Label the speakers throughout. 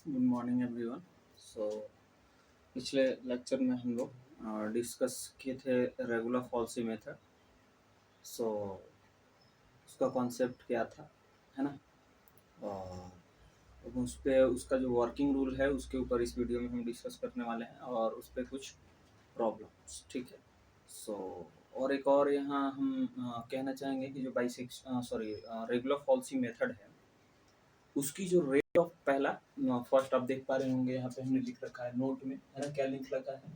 Speaker 1: Good morning everyone. सो पिछले lecture में हम लोग डिस्कस किए थे रेगुलर फॉल्सी मेथड। सो उसका कॉन्सेप्ट क्या था, है ना। और अब उस पर उसका जो वर्किंग रूल है उसके ऊपर इस वीडियो में हम डिस्कस करने वाले हैं और उस पर कुछ प्रॉब्लम्स, ठीक है। सो और एक और यहाँ हम कहना चाहेंगे कि जो रेगुलर फॉल्सी मेथड है उसकी जो रेट ऑफ पहला फर्स्ट आप देख पा रहे होंगे, यहाँ पे हमने लिख रखा है नोट में, है ना। क्या लिख रखा है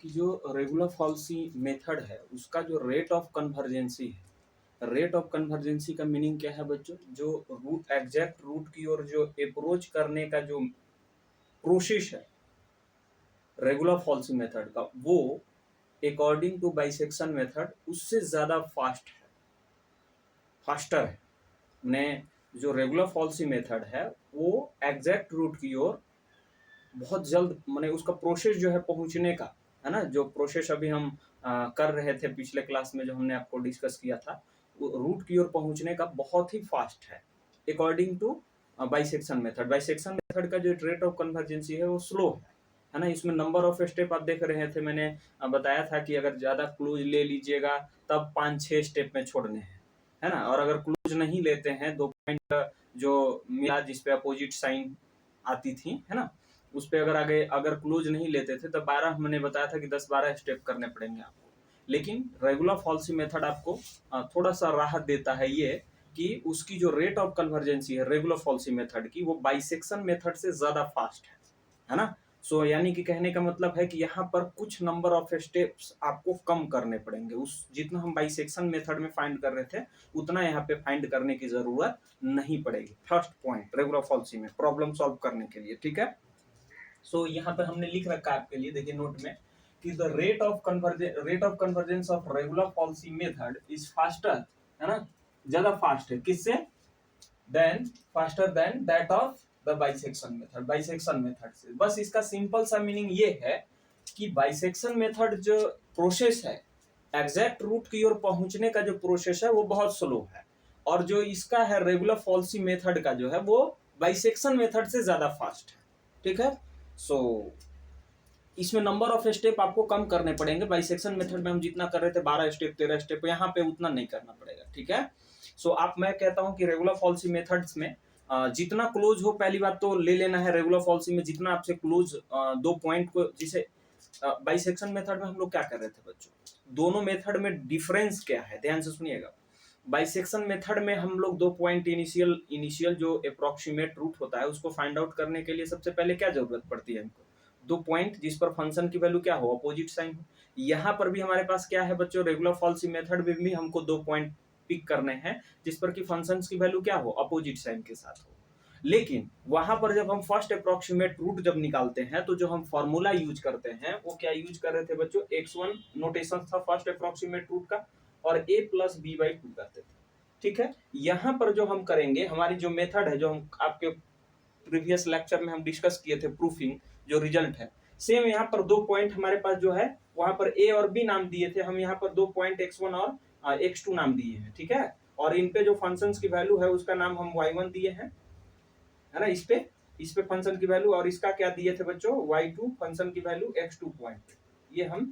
Speaker 1: कि जो रेगुलर फॉल्सी मेथड है उसका जो रेट ऑफ कन्वर्जेंसी है, रेट ऑफ कन्वर्जेंसी का मीनिंग क्या है बच्चों, जो रूट एग्जैक्ट रूट की ओर जो अप्रोच करने का जो प्रोसेस है रेगुलर फॉल्सी मेथड का, वो अकॉर्डिंग टू बाइसेक्शन मेथड उससे ज्यादा फास्टर है। ने जो रेगुलर फॉल्सी मेथड है वो एग्जैक्ट रूट की ओर बहुत जल्द माने उसका प्रोसेस जो है पहुंचने का, है ना। जो प्रोसेस अभी हम कर रहे थे पिछले क्लास में, जो हमने आपको डिस्कस किया था, वो रूट की ओर पहुंचने का बहुत ही फास्ट है according to bisection method. Bisection method का जो रेट ऑफ कन्वर्जेंसी है वो स्लो है ना। इसमें नंबर ऑफ स्टेप आप देख रहे थे, मैंने बताया था कि अगर ज्यादा क्लूज ले लीजिएगा तब 5-6 स्टेप में छोड़ने हैं, है ना। और अगर क्लूज नहीं लेते हैं, 2 पॉइंट जो मिला जिसपे अपोजिट साइन आती थी, है ना, उस पर अगर क्लूज नहीं लेते थे तब 12, मैंने बताया था कि 10-12 स्टेप करने पड़ेंगे आपको। लेकिन रेगुलर फॉल्सी मेथड आपको थोड़ा सा राहत देता है, ये कि उसकी जो रेट ऑफ कन्वर्जेंसी है रेगुलर फॉल्सी मेथड की, वो बाइसेक्शन मेथड से ज्यादा फास्ट है ना। सो यानी कि कहने का मतलब है कि यहाँ पर कुछ नंबर ऑफ स्टेप्स आपको कम करने पड़ेंगे, उस जितना हम बाइसेक्शन मेथड में फाइंड कर रहे थे उतना यहाँ पे फाइंड करने की जरूरत नहीं पड़ेगी। फर्स्ट पॉइंट रेगुलर फॉल्सी में प्रॉब्लम सॉल्व करने के लिए, ठीक है। सो यहाँ पे हमने लिख रखा है आपके लिए, देखिए नोट में, कि the rate of convergence of regular falsi method is faster, है ना, ज्यादा फास्ट है किससे, faster than that of the bisection method, bisection method से। बस इसका सिंपल सा मीनिंग ये है कि बाइसेक्शन मेथड जो प्रोसेस है एग्जैक्ट रूट की ओर पहुंचने का जो प्रोसेस है वो बहुत स्लो है, और जो इसका है रेगुलर फॉल्सी मेथड का जो है वो बाइसेक्शन मेथड से ज्यादा फास्ट है, ठीक है। सो इसमें नंबर ऑफ स्टेप आपको कम करने पड़ेंगे। बाइसेक्शन मेथड में हम जितना कर रहे थे 12 स्टेप 13 स्टेप, यहाँ पे उतना नहीं करना पड़ेगा, ठीक है। सो मैं कहता हूँ कि रेगुलर फॉल्सी मेथड्स में जितना क्लोज हो, पहली बात तो ले लेना है रेगुलर फॉल्सी में जितना आपसे क्लोज 2 पॉइंट को, जिसे बाइसेक्शन मेथड में हम लोग क्या कर रहे थे बच्चों, दोनों मेथड में डिफरेंस क्या है, ध्यान से सुनिएगा। बाइसेक्शन मेथड में हम लोग 2 पॉइंट इनिशियल जो अप्रोक्सीमेट रूट होता है उसको फाइंड आउट करने के लिए सबसे पहले क्या जरूरत पड़ती है हमको, 2 पॉइंट जिस पर फंक्शन की वैल्यू क्या हो, अपोजिट साइन हो। यहाँ पर भी हमारे पास क्या है बच्चों, रेगुलर फॉल्सी मेथड में भी हमको 2 पॉइंट पिक करने हैं जिस पर कि फंक्शन की वैल्यू क्या हो, अपोजिट साइन के साथ हो। लेकिन वहां पर जब हम फर्स्ट अप्रोक्सीमेट रूट जब निकालते हैं तो जो हम फॉर्मूला यूज करते हैं वो क्या यूज कर रहे थे बच्चों, x1 नोटेशन था फर्स्ट अप्रोक्सीमेट रूट का, और a प्लस b बाई 2 करते थे, ठीक है। यहाँ पर जो हम करेंगे, हमारी जो मेथड है जो हम आपके प्रीवियस लेक्चर में हम डिस्कस किए थे, प्रूफिंग जो रिजल्ट है, सेम यहाँ पर 2 पॉइंट हमारे पास जो है वहां पर a और b नाम दिए थे, हम यहाँ पर 2 पॉइंट x1 और x2 नाम दिए हैं, ठीक है। और इन पे जो फंक्शंस की वैल्यू है उसका नाम हम y1 दिए हैं, है ना। इस पे फंक्शन की वैल्यू, और इसका क्या दिए थे बच्चों, y2 फंक्शन की वैल्यू x2 पॉइंट, ये हम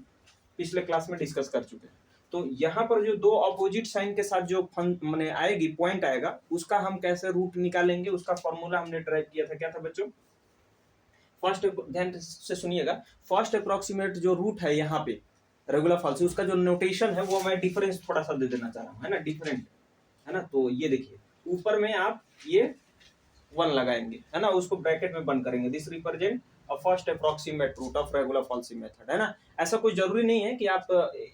Speaker 1: पिछले क्लास में डिस्कस कर चुके हैं। तो यहाँ पर जो 2 अपोजिट साइन के साथ जो माने आएगी पॉइंट आएगा, उसका हम कैसे रूट निकालेंगे, उसका फॉर्मूला हमने ड्राइव किया था, क्या था बच्चों, फर्स्ट, ध्यान से सुनिएगा, फर्स्ट अप्रोक्सीमेट जो रूट है यहाँ पे रेगुलर फॉल्सी, उसका जो नोटेशन है वो मैं डिफरेंस थोड़ा सा दे देना चाह रहा हूँ, है ना, डिफरेंट, है ना। तो ये देखिए ऊपर में आप ये 1 लगाएंगे, है ना, उसको ब्रैकेट में बंद करेंगे, this represent a first approximate root of regular falsi method, है ना। ऐसा कोई जरूरी नहीं है कि आप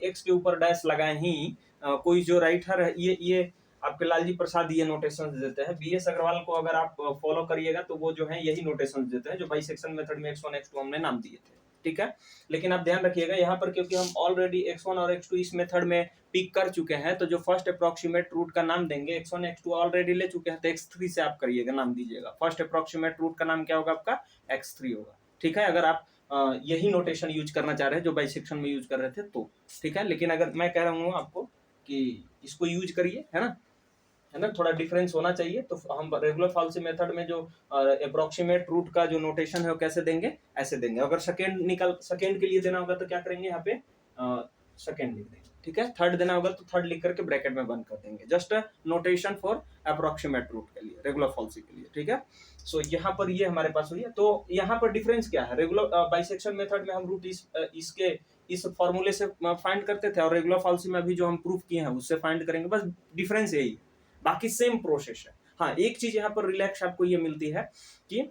Speaker 1: x के ऊपर डैश लगाएं ही, कोई जो राइटर है, ये आपके लालजी प्रसाद ये नोटेशन देते हैं, बीएस अग्रवाल को अगर आप फॉलो करिएगा तो वो जो है यही नोटेशन देते हैं जो बाइसेक्शन मेथड में x1 x2 हमने नाम दिए थे, ठीक है। लेकिन आप ध्यान रखिएगा यहाँ पर, क्योंकि हम ऑलरेडी x1 और x2 इस मेथड में पिक कर चुके हैं, तो जो फर्स्ट अप्रोक्सीमेट रूट का नाम देंगे, x1 x2 ऑलरेडी ले चुके हैं, तो x3 से आप करिएगा, नाम दीजिएगा। फर्स्ट अप्रोक्सीमेट रूट का नाम क्या होगा आपका, x3 होगा, ठीक है। अगर आप यही नोटेशन यूज करना चाह रहे हैं जो बाइसेक्शन में यूज कर रहे थे तो, ठीक है। लेकिन अगर मैं कह रहा हूँ आपको कि इसको यूज करिए, है ना, है ना, थोड़ा डिफरेंस होना चाहिए। तो हम रेगुलर फॉल्सी मेथड में जो अप्रोक्सीमेट रूट का जो नोटेशन है वो कैसे देंगे, ऐसे देंगे। अगर सेकेंड के लिए देना होगा तो क्या करेंगे, यहाँ पे सेकेंड लिख देंगे, ठीक है। थर्ड देना होगा तो थर्ड लिख करके ब्रैकेट में बंद कर देंगे, just notation for approximate root के लिए, रेगुलर फॉल्सी के लिए, ठीक है। सो यहाँ पर ये हमारे पास हुई है। तो यहाँ पर डिफरेंस क्या है, रेगुलर बाइसेक्शन मेथड में हम रूट इसके इस फॉर्मूले से फाइंड करते थे, और रेगुलर फॉल्सी में अभी जो हम प्रूफ किए हैं उससे फाइंड करेंगे, बस डिफरेंस यही है, बाकी सेम प्रोसेस है। हाँ, एक चीज यहाँ पर रिलैक्स आपको ये मिलती है कि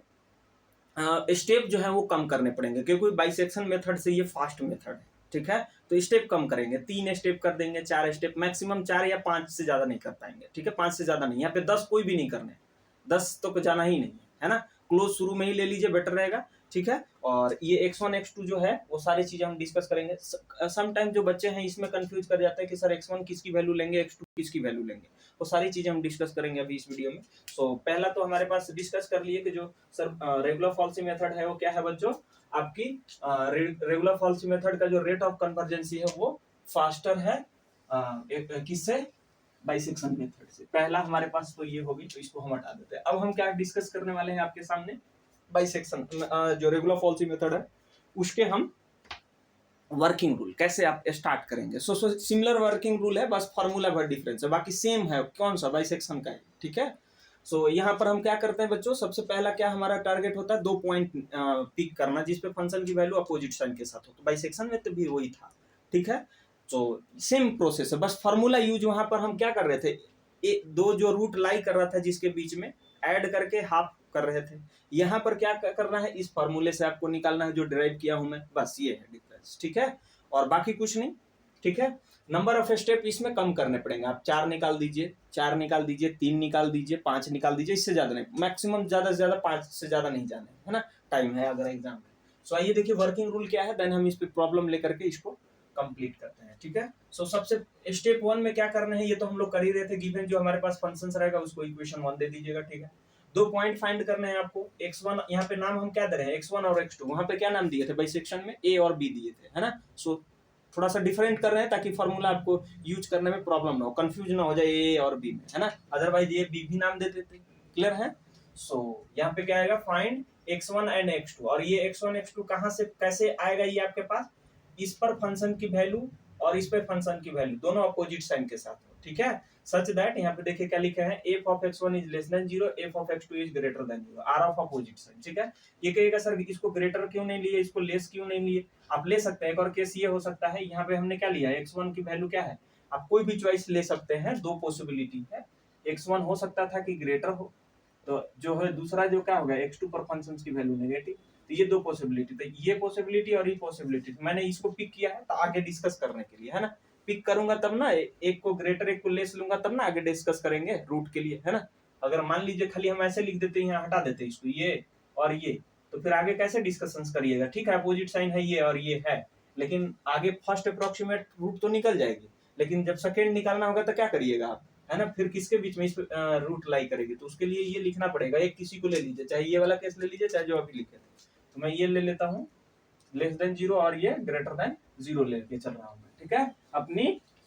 Speaker 1: स्टेप जो है वो कम करने पड़ेंगे, क्योंकि बाइसेक्शन मेथड से ये फास्ट मेथड है, ठीक है। तो स्टेप कम करेंगे, 3 स्टेप कर देंगे, 4 स्टेप मैक्सिमम, 4 या 5 से ज्यादा नहीं कर पाएंगे, ठीक है। 5 से ज्यादा नहीं, यहाँ पे 10 कोई भी नहीं करने, 10 तो जाना ही नहीं है ना। क्लोज शुरू में ही ले लीजिए, बेटर रहेगा, ठीक है। और ये x1 x2 जो है वो सारी चीजें हम डिस्कस करेंगे। सम टाइम जो बच्चे हैं इसमें कंफ्यूज कर जाते हैं कि सर x1 किसकी वैल्यू लेंगे, x2 किसकी वैल्यू लेंगे, वो सारी चीजें हम डिस्कस करेंगे अभी इस वीडियो में। सो पहला तो हमारे पास डिस्कस कर लिए कि जो सर रेगुलर फॉल्सी मेथड है वो क्या है बच्चों, आपकी रेगुलर फॉल्सी मेथड का जो रेट ऑफ कन्वर्जेंसी है वो फास्टर है किससे, बाइसेक्शन मेथड से। पहला हमारे पास तो ये होगी, तो इसको हम हटा देते हैं। अब हम क्या डिस्कस करने वाले हैं आपके सामने, बाइसेक्शन जो रेगुलर फॉल्सी मेथड है उसके हम वर्किंग रूल कैसे आप स्टार्ट करेंगे। सो सिमिलर वर्किंग रूल है, बस फार्मूला भर डिफरेंस है, बाकी सेम है, कौन सा, बाइसेक्शन का है, ठीक है। सो यहाँ पर हम क्या करते हैं बच्चों, सबसे पहला क्या हमारा टारगेट होता है, 2 पॉइंट पिक करना जिसपे फंक्शन की वैल्यू अपोजिट साइन के साथ हो। तो बाइसेक्शन में तो भी वही था, ठीक है। तो सेम प्रोसेस है, बस फार्मूला यूज वहां पर हम क्या कर रहे थे, दो जो रूट लाई कर रहा था जिसके बीच में ऐड करके हाफ कर रहे थे। यहाँ पर क्या करना है, इस फार्मूले से आपको निकालना है जो डिराइव किया हूं मैं, बस ये है डिफरेंस, ठीक है। और बाकी कुछ नहीं, ठीक है। नंबर ऑफ स्टेप इसमें कम करने पड़ेंगे, आप 4 निकाल दीजिए, 4 निकाल दीजिए, 3 निकाल दीजिए, 5 निकाल दीजिए, इससे ज्यादा नहीं, मैक्सिमम ज्यादा से ज्यादा 5 से ज्यादा नहीं जाने, है ना, टाइम है अगर एग्जाम में। सो आइए देखिए वर्किंग रूल क्या है, देन हम इस पे प्रॉब्लम लेकर के इसको कंप्लीट करते हैं, ठीक है। सो सबसे स्टेप 1 में क्या करना है, ये तो हम लोग कर ही रहे थे, गिवन जो हमारे पास फंक्शंस रहेगा उसको इक्वेशन 1 दे दीजिएगा, ठीक है। 2 पॉइंट फाइंड करने हैं आपको, x1 यहाँ पे नाम हम क्या दे रहे हैं, x1 और x2, वहां पे क्या नाम दिए थे बाइसेक्शन में, a और b दिए थे, है ना। सो थोड़ा सा डिफरेंट कर रहे हैं ताकि फॉर्मूला आपको यूज करने में प्रॉब्लम ना हो, कंफ्यूज ना हो जाए ए और बी में, है ना, अदरवाइज ये बी भी नाम दे देते, क्लियर है। सो यहाँ पे क्या आएगा, फाइंड x1 एंड x2, और ये x1 x2 कहाँ से कैसे आएगा, ये आपके पास इस पर फंक्शन की वैल्यू और इस पे फंक्शन की वैल्यू दोनों अपोजिट साइन के साथ हो, ठीक है। सच दैट यहाँ पे देखिए क्या लिखा है, f of x1 is less than 0, f of x2 is greater than 0, are of opposite sign, ठीक है। ये कहेगा सर इसको ग्रेटर क्यों नहीं लिए, इसको लेस क्यों नहीं लिए, आप ले सकते हैं। एक और केस ये हो सकता है, यहाँ पे हमने क्या लिया, x1 की वैल्यू क्या है, आप कोई भी चॉइस ले सकते हैं, 2 पॉसिबिलिटी है, x1 हो सकता था कि ग्रेटर हो, तो जो है दूसरा जो क्या होगा, x2 पर फंक्शन की वैल्यू नेगेटिव, तो ये 2 पॉसिबिलिटी, तो ये पॉसिबिलिटी और ये पॉसिबिलिटी मैंने इसको पिक किया है, तो आगे डिस्कस करने के लिए, है ना, पिक करूंगा तब ना, एक को ग्रेटर एक को लेस लूंगा तब ना आगे डिस्कस करेंगे रूट के लिए, है ना। अगर मान लीजिए खाली हम ऐसे लिख देते हैं, यहाँ हटा देते इसको, ये और ये, तो फिर आगे कैसे डिस्कशंस करिएगा, ठीक है। अपोजिट साइन है ये और ये है, लेकिन आगे फर्स्ट अप्रोक्सीमेट रूट तो निकल जाएगी, लेकिन जब सेकेंड निकालना होगा तो क्या करिएगा आप, है ना, फिर किसके बीच में इस रूट लाई करेगी, तो उसके लिए ये लिखना पड़ेगा, एक किसी को ले लीजिए, चाहे ये वाला केस ले लीजिए, चाहे जो अभी लिखे थे, तो मैं ये ले लेता हूँ लेस देन 0 और ये ग्रेटर देन 0 लेके चल रहा हूँ, ठीक है, अपनी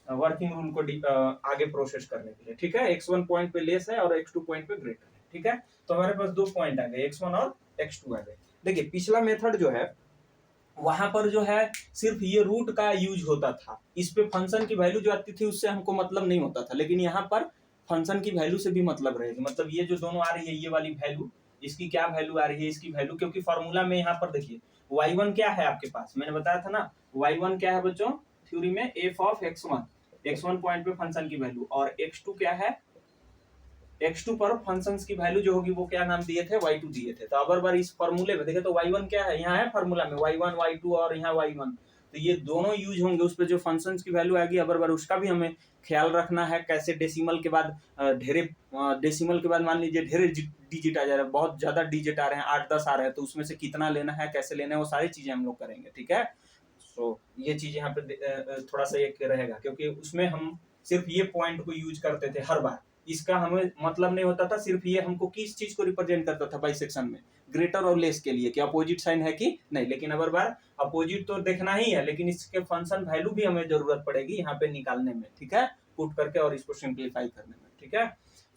Speaker 1: वर्किंग रूल को आगे प्रोसेस करने के लिए, ठीक है। x1 पॉइंट पे लेस है और x2 पॉइंट पे ग्रेटर है, ठीक है। तो हमारे पास 2 पॉइंट आ गए, x1 और x2 आ गए। देखिए पिछला मेथड जो है वहां पर जो है सिर्फ ये रूट का यूज होता था, इस पे फंक्शन की वैल्यू जो आती थी उससे हमको मतलब नहीं होता था, लेकिन यहाँ पर फंक्शन की वैल्यू से भी मतलब रहेगी, मतलब ये जो दोनों आ रही है, ये वाली वैल्यू, इसकी क्या वैल्यू आ रही है, इसकी वैल्यू, क्योंकि फॉर्मूला में यहाँ पर देखिए y1 क्या है आपके पास, मैंने बताया था ना, y1 क्या है बच्चों थ्योरी में, f ऑफ x1 पॉइंट पे फंक्शन की वैल्यू, और x2 क्या है, x2 पर फंक्शंस की वैल्यू जो होगी वो क्या नाम दिए थे, y2 दिए थे। तो अब बार इस फॉर्मूले में देखे तो y1 क्या है, यहाँ है फॉर्मूला में y1 y2 और यहाँ y1, तो ये दोनों यूज होंगे, उस पर जो फंक्शंस की वैल्यू आएगी अब बार उसका भी हमें ख्याल रखना है, कैसे डेसिमल के बाद डेसिमल के बाद मान लीजिए ढेरे डिजिट आ जा रहे हैं, बहुत ज्यादा डिजिट आ रहे हैं, 8-10 आ रहे हैं, तो उसमें से कितना लेना है, कैसे लेना है, वो सारी चीजें हम लोग करेंगे, ठीक है। सो ये चीज यहाँ पे थोड़ा सा एक रहेगा, क्योंकि उसमें हम सिर्फ ये पॉइंट को यूज करते थे हर बार, इसका हमें मतलब नहीं होता था, सिर्फ ये हमको किस चीज को रिप्रेजेंट करता था बाइसेक्शन में, ग्रेटर और लेस के लिए, कि अपोजिट साइन है कि नहीं, लेकिन अब बार अपोजिट तो देखना ही है, लेकिन इसके फंक्शन वैल्यू भी हमें जरूरत पड़ेगी यहाँ पे निकालने में, ठीक है, पुट करके और इसको सिंप्लीफाई करने में, ठीक है।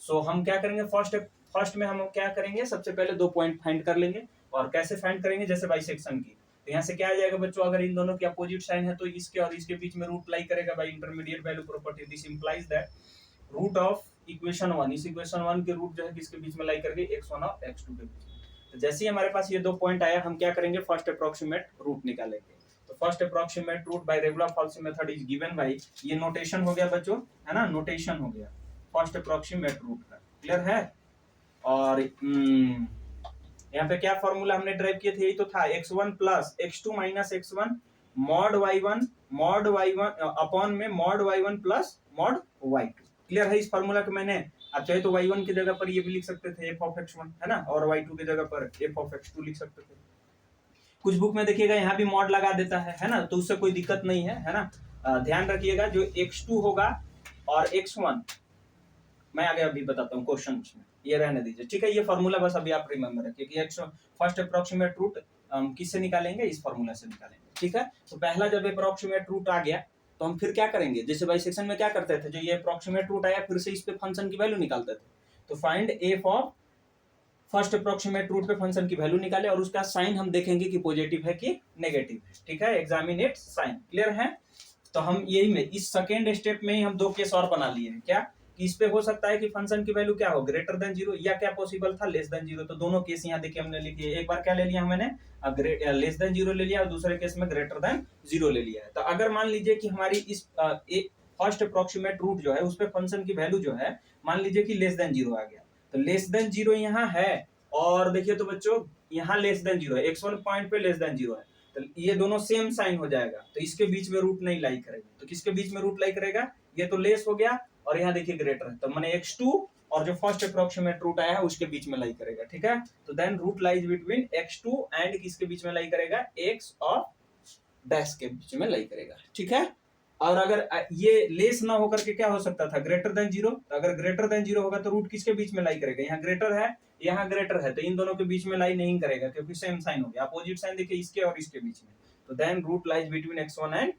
Speaker 1: सो हम क्या करेंगे, फर्स्ट में हम क्या करेंगे, सबसे पहले 2 पॉइंट फाइंड कर लेंगे। और कैसे फाइंड करेंगे, जैसे बाइसेक्शन की, तो यहाँ से क्या आ जाएगा बच्चों, अगर इन दोनों की अपोजिट साइन है तो इसके और इसके बीच में रूट लाई करेगा by intermediate value property. This implies that root of equation 1, इस इक्वेशन 1 के रूट जो है किसके बीच में लाई करके, x1 और x2 के बीच में। तो जैसे ही हमारे पास ये 2 पॉइंट आया, हम क्या करेंगे, फर्स्ट अप्रोक्सीमेट रूट निकालेंगे। तो first approximate root by regular falsi method is given by, ये नोटेशन हो गया बच्चों, है ना, नोटेशन हो गया फर्स्ट अप्रोक्सीमेट रूट का, क्लियर है। और यहाँ पे क्या फॉर्मूला हमने ड्राइव किए थे, यही तो था, x1 plus x2 minus x1 mod y1 upon में mod y1 plus mod y2। Clear है इस फॉर्मूला को मैंने, आप चाहे तो y1 की जगह पर ये भी लिख सकते थे f ऑफ x1, है ना, और y2 की जगह पर f ऑफ x2 लिख सकते थे। कुछ बुक में देखिएगा यहाँ भी मॉड लगा देता है ना, तो उससे कोई दिक्कत नहीं है ना। ध्यान रखिएगा, जो x2 होगा और x1 मैं आगे अभी बताता हूँ क्वेश्चन में, ये रहने दीजिए, ठीक है। ये फॉर्मूला बस अभी आप रिमेंबर रखिए कि फर्स्ट अप्रोक्सीमेट रूट किससे निकालेंगे, इस फॉर्मूला से निकालेंगे, ठीक है। तो पहला जब अप्रोक्सीमेट रूट आ गया तो हम फिर क्या करेंगे, जैसे बाइसेक्शन में क्या करते थे, जो ये अप्रोक्सीमेट रूट आया फिर से इस पे फंक्शन की वैल्यू निकालते थे। तो find F of first approximate root पे फंक्शन की वैल्यू निकाले, और उसका साइन हम देखेंगे कि पॉजिटिव है कि नेगेटिव है, ठीक है, एग्जामिन इट्स साइन, क्लियर है। तो हम यही में इस सेकेंड स्टेप में ही हम 2 केस और बना लिए हैं, क्या कि इस पे हो सकता है कि फंक्शन की वैल्यू क्या हो, ग्रेटर देन 0, या क्या पॉसिबल था, लेस देन 0। तो दोनों केस यहाँ देखिए हमने लिखी है, एक बार क्या ले लिया मैंने, लेस देन 0 ले लिया, और दूसरे केस में ग्रेटर देन 0 ले लिया है। तो अगर मान लीजिए कि हमारी इस फर्स्ट अप्रोक्सीमेट रूट जो है उस पे फंक्शन की वैल्यू जो है मान लीजिए कि लेस देन 0 आ गया, तो लेस देन 0 यहाँ है, और देखिए तो बच्चों यहाँ लेस देन 0 है, x1 पॉइंट पे लेस देन 0 है, तो ये दोनों सेम साइन हो जाएगा, तो इसके बीच में रूट नहीं लाई करेगा। तो किसके बीच में रूट लाई करेगा, ये तो लेस हो गया और यहाँ देखिए ग्रेटर है, तो मैंने x2 और जो फर्स्ट अप्रोक्सीमेट रूट आया है उसके बीच में लाई करेगा, ठीक है। तो then root lies between x2 and किसके बीच में लाई करेगा, x और डैश के बीच में लाई करेगा, ठीक है। और अगर ये लेस ना होकर के क्या हो सकता था, ग्रेटर देन 0, तो अगर ग्रेटर देन 0 होगा तो रूट किसके बीच में लाई करेगा, यहाँ ग्रेटर है यहाँ ग्रेटर है, तो इन दोनों के बीच में लाई नहीं करेगा क्योंकि सेम साइन हो गया, अपोजिट साइन देखिए इसके और इसके बीच में। तो then root lies between x1 and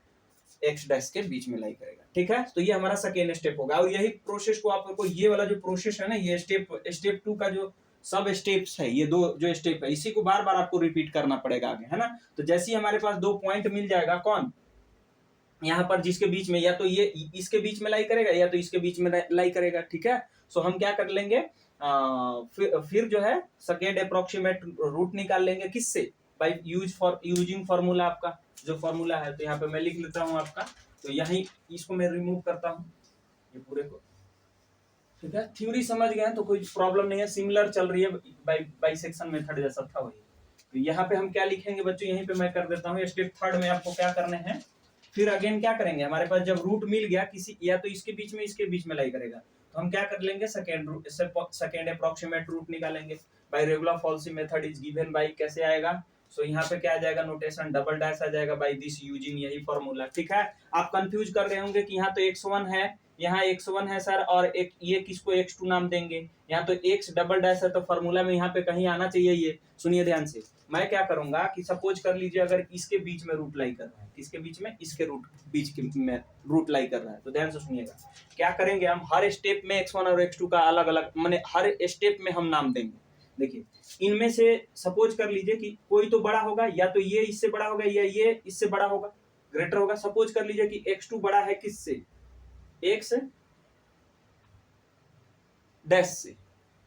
Speaker 1: x dash के बीच में लाई करेगा, ठीक है। तो ये हमारा सेकेंड स्टेप होगा, और यही प्रोसेस को आपको, ये वाला जो प्रोसेस है ना, ये स्टेप 2 का जो सब स्टेप्स है, ये 2 जो स्टेप है, इसी को बार बार आपको रिपीट करना पड़ेगा आगे, है ना। तो जैसे ही हमारे पास 2 पॉइंट मिल जाएगा, कौन यहाँ पर जिसके बीच में या तो ये इसके बीच में लाई करेगा या तो इसके बीच में लाई करेगा, ठीक है। सो हम क्या कर लेंगे, फिर जो है सेकेंड अप्रोक्सीमेट रूट निकाल लेंगे, किससे, बाय यूजिंग फॉर्मूला, आपका जो फॉर्मूला है, तो यहाँ पे मैं लिख लेता हूँ आपका, तो यही इसको मैं रिमूव करता हूँ ये पूरे को, ठीक है। थ्योरी समझ गए तो कोई प्रॉब्लम नहीं है, सिमिलर चल रही है, बाइसेक्शन मेथड जैसा था वही। तो यहाँ पे हम क्या लिखेंगे बच्चों, यहीं पे मैं कर देता हूँ, स्टेप 3 में आपको क्या करने हैं, फिर अगेन क्या करेंगे, हमारे पास जब रूट मिल गया किसी, या तो इसके बीच में लाई करेगा, तो हम क्या कर लेंगे, सेकेंड अप्रोक्सीमेट रूट निकालेंगे bye regular falsi method is given bye, कैसे आएगा, सो यहाँ पे क्या आ जाएगा, नोटेशन डबल डैश आ जाएगा बाय दिस यूजिंग, यही फॉर्मूला, ठीक है। आप कंफ्यूज कर रहे होंगे कि यहाँ तो x1 है, यहाँ x1 है सर, और एक ये किसको x2 नाम देंगे, यहाँ तो x डबल डैश है, तो फॉर्मूला में यहाँ पे कहीं आना चाहिए ये, सुनिए ध्यान से। मैं क्या करूंगा कि सपोज कर लीजिए अगर इसके बीच में रूट लाई कर रहा है, किसके बीच में, इसके बीच के में रूट लाई कर रहा है, तो ध्यान से सुनिएगा, क्या करेंगे हम, हर स्टेप में x1 और x2 का अलग अलग, माने हर स्टेप में हम नाम देंगे। देखिए इनमें से सपोज कर लीजिए कि कोई तो बड़ा होगा, या तो ये इससे बड़ा होगा, या ये इससे बड़ा होगा, ग्रेटर होगा। सपोज कर लीजिए कि x2 बड़ा है किससे, x डैश से,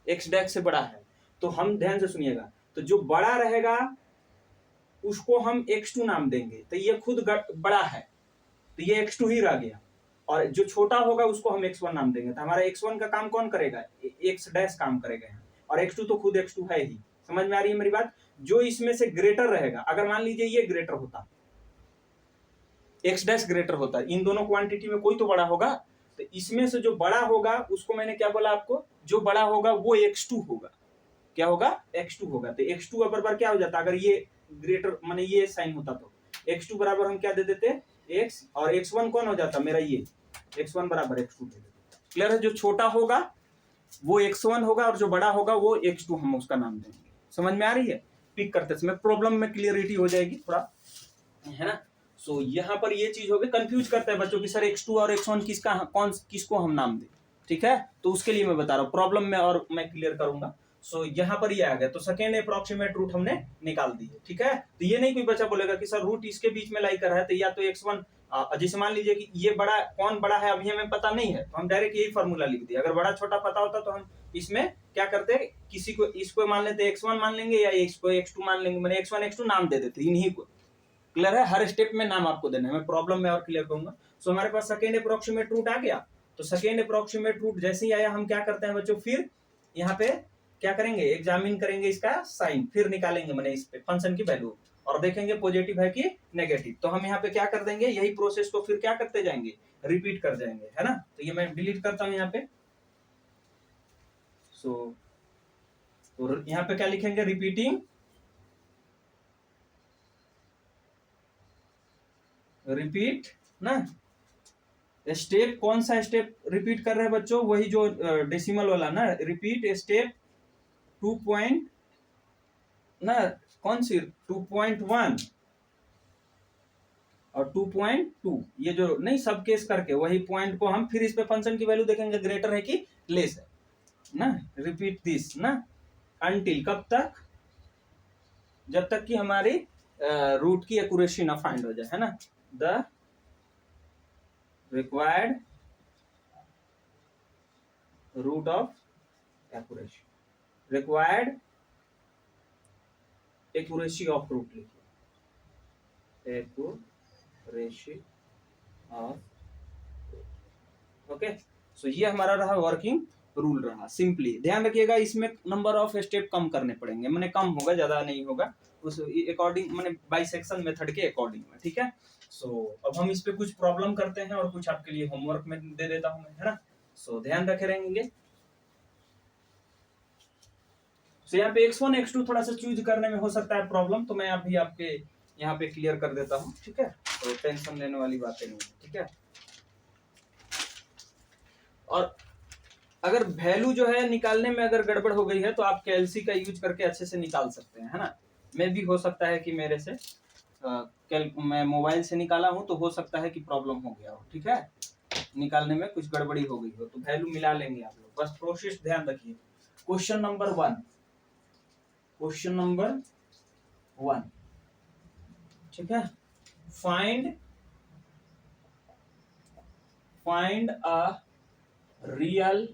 Speaker 1: x डैश से बड़ा है, तो हम ध्यान से सुनिएगा, तो जो बड़ा रहेगा उसको हम x2 नाम देंगे, तो ये खुद बड़ा है तो ये x2 ही रह गया, और जो छोटा होगा उसको हम x1 नाम देंगे, तो हमारा x1 का काम कौन करेगा, x डैश काम करेगा यहाँ, और x2 तो खुद x2 है ही। समझ में आ रही है मेरी बात। जो इसमें से ग्रेटर रहेगा, अगर मान लीजिए ये ग्रेटर होता, x डैश ग्रेटर होता, इन दोनों क्वांटिटी में कोई तो बड़ा होगा, तो इसमें से जो बड़ा होगा उसको मैंने क्या बोला आपको, जो बड़ा होगा वो x2 होगा, क्या होगा, x2 होगा। तो x2 बराबर क्या हो जाता, अगर ये ग्रेटर माने ये साइन होता तो x2 बराबर हम क्या दे देते, x, और x1 कौन हो जाता मेरा, ये x1 बराबर x2 दे देते। क्लियर है, जो छोटा होगा वो x1 होगा और जो बड़ा होगा वो x2 हम उसका नाम देंगे। समझ में आ रही है, पिक करते समय प्रॉब्लम में क्लियरिटी हो जाएगी थोड़ा, है ना। सो यहाँ पर ये चीज हो गई, कंफ्यूज करता है बच्चों की सर x2 और x1 किसको हम नाम दें, ठीक है, तो उसके लिए मैं बता रहा हूँ, प्रॉब्लम में और मैं क्लियर करूंगा। सो यहाँ पर ये आ गया, तो सेकेंड अप्रोक्सीमेट रूट हमने निकाल दी है, ठीक है। तो ये नहीं कोई बच्चा बोलेगा कि सर रूट इसके बीच में लाई कर है, तो या तो x1, जैसे मान लीजिए कि ये बड़ा कौन बड़ा है अभी हमें पता नहीं है, तो हम डायरेक्ट यही फॉर्मूला लिख दिया। अगर बड़ा छोटा पता होता तो हम इसमें क्या करते, किसी को इसको मान लेते x1 मान लेंगे, या इसको x2 मान लेंगे, मैंने x1 x2 नाम दे देते इन्हीं को। क्लियर है, हर स्टेप में नाम आपको देना है, मैं प्रॉब्लम में और क्लियर करूंगा। सो हमारे पास सेकेंड अप्रोक्सीमेट रूट आ गया। तो सेकेंड अप्रोक्सीमेट रूट जैसे ही आया, हम क्या करते हैं बच्चों, फिर यहाँ पे क्या करेंगे, एग्जामिन करेंगे इसका साइन, फिर निकालेंगे मैंने इस पे फंक्शन की वैल्यू, और देखेंगे पॉजिटिव है कि नेगेटिव। तो हम यहाँ पे क्या कर देंगे, यही प्रोसेस को फिर क्या करते जाएंगे, रिपीट कर जाएंगे, है ना। तो ये मैं डिलीट करता हूँ यहाँ पे। सो तो यहाँ पे क्या लिखेंगे, रिपीटिंग, रिपीट ना, स्टेप, कौन सा स्टेप रिपीट कर रहे हैं बच्चों, वही जो डेसिमल वाला ना, रिपीट स्टेप 2 ना, कौन सी 2.1 और 2.2, ये जो नहीं सब केस करके वही पॉइंट को हम फिर इस पे फंक्शन की वैल्यू देखेंगे ग्रेटर है कि लेस है ना। रिपीट दिस ना अनटिल, कब तक, जब तक कि हमारी रूट की एक्यूरेसी ना फाइंड हो जाए, है ना। The required root of accuracy, required accuracy of root लिखिए, एक्यूरेसी ऑफ, ओके। सो ये हमारा रहा वर्किंग रूल रहा। सिंपली ध्यान रखिएगा, इसमें नंबर ऑफ स्टेप कम करने पड़ेंगे, मैंने कम होगा, ज्यादा नहीं होगा, उस अकॉर्डिंग, मैंने बाइसेक्शन मेथड के अकॉर्डिंग में, ठीक है। सो अब हम इस पे कुछ प्रॉब्लम करते हैं और कुछ आपके लिए होमवर्क में दे देता हूं मैं, है ना। सो ध्यान रखे रहेंगे। सो यहाँ पे x1 x2 थोड़ा सा चूज करने में हो सकता है प्रॉब्लम, तो मैं अभी आपके यहाँ पे क्लियर कर देता हूँ, ठीक है। तो टेंशन लेने वाली बातें नहीं है, ठीक है। और अगर वैल्यू जो है निकालने में अगर गड़बड़ हो गई है, तो आप कैलसी का यूज करके अच्छे से निकाल सकते हैं, है ना। मैं भी हो सकता है कि मेरे से मैं मोबाइल से निकाला हूं, तो हो सकता है कि प्रॉब्लम हो गया हो, ठीक है, निकालने में कुछ गड़बड़ी हो गई हो, तो वैल्यू मिला लेंगे आप लोग, बस प्रोसेस ध्यान रखिए। क्वेश्चन नंबर 1, क्वेश्चन नंबर 1, ठीक है। Find a real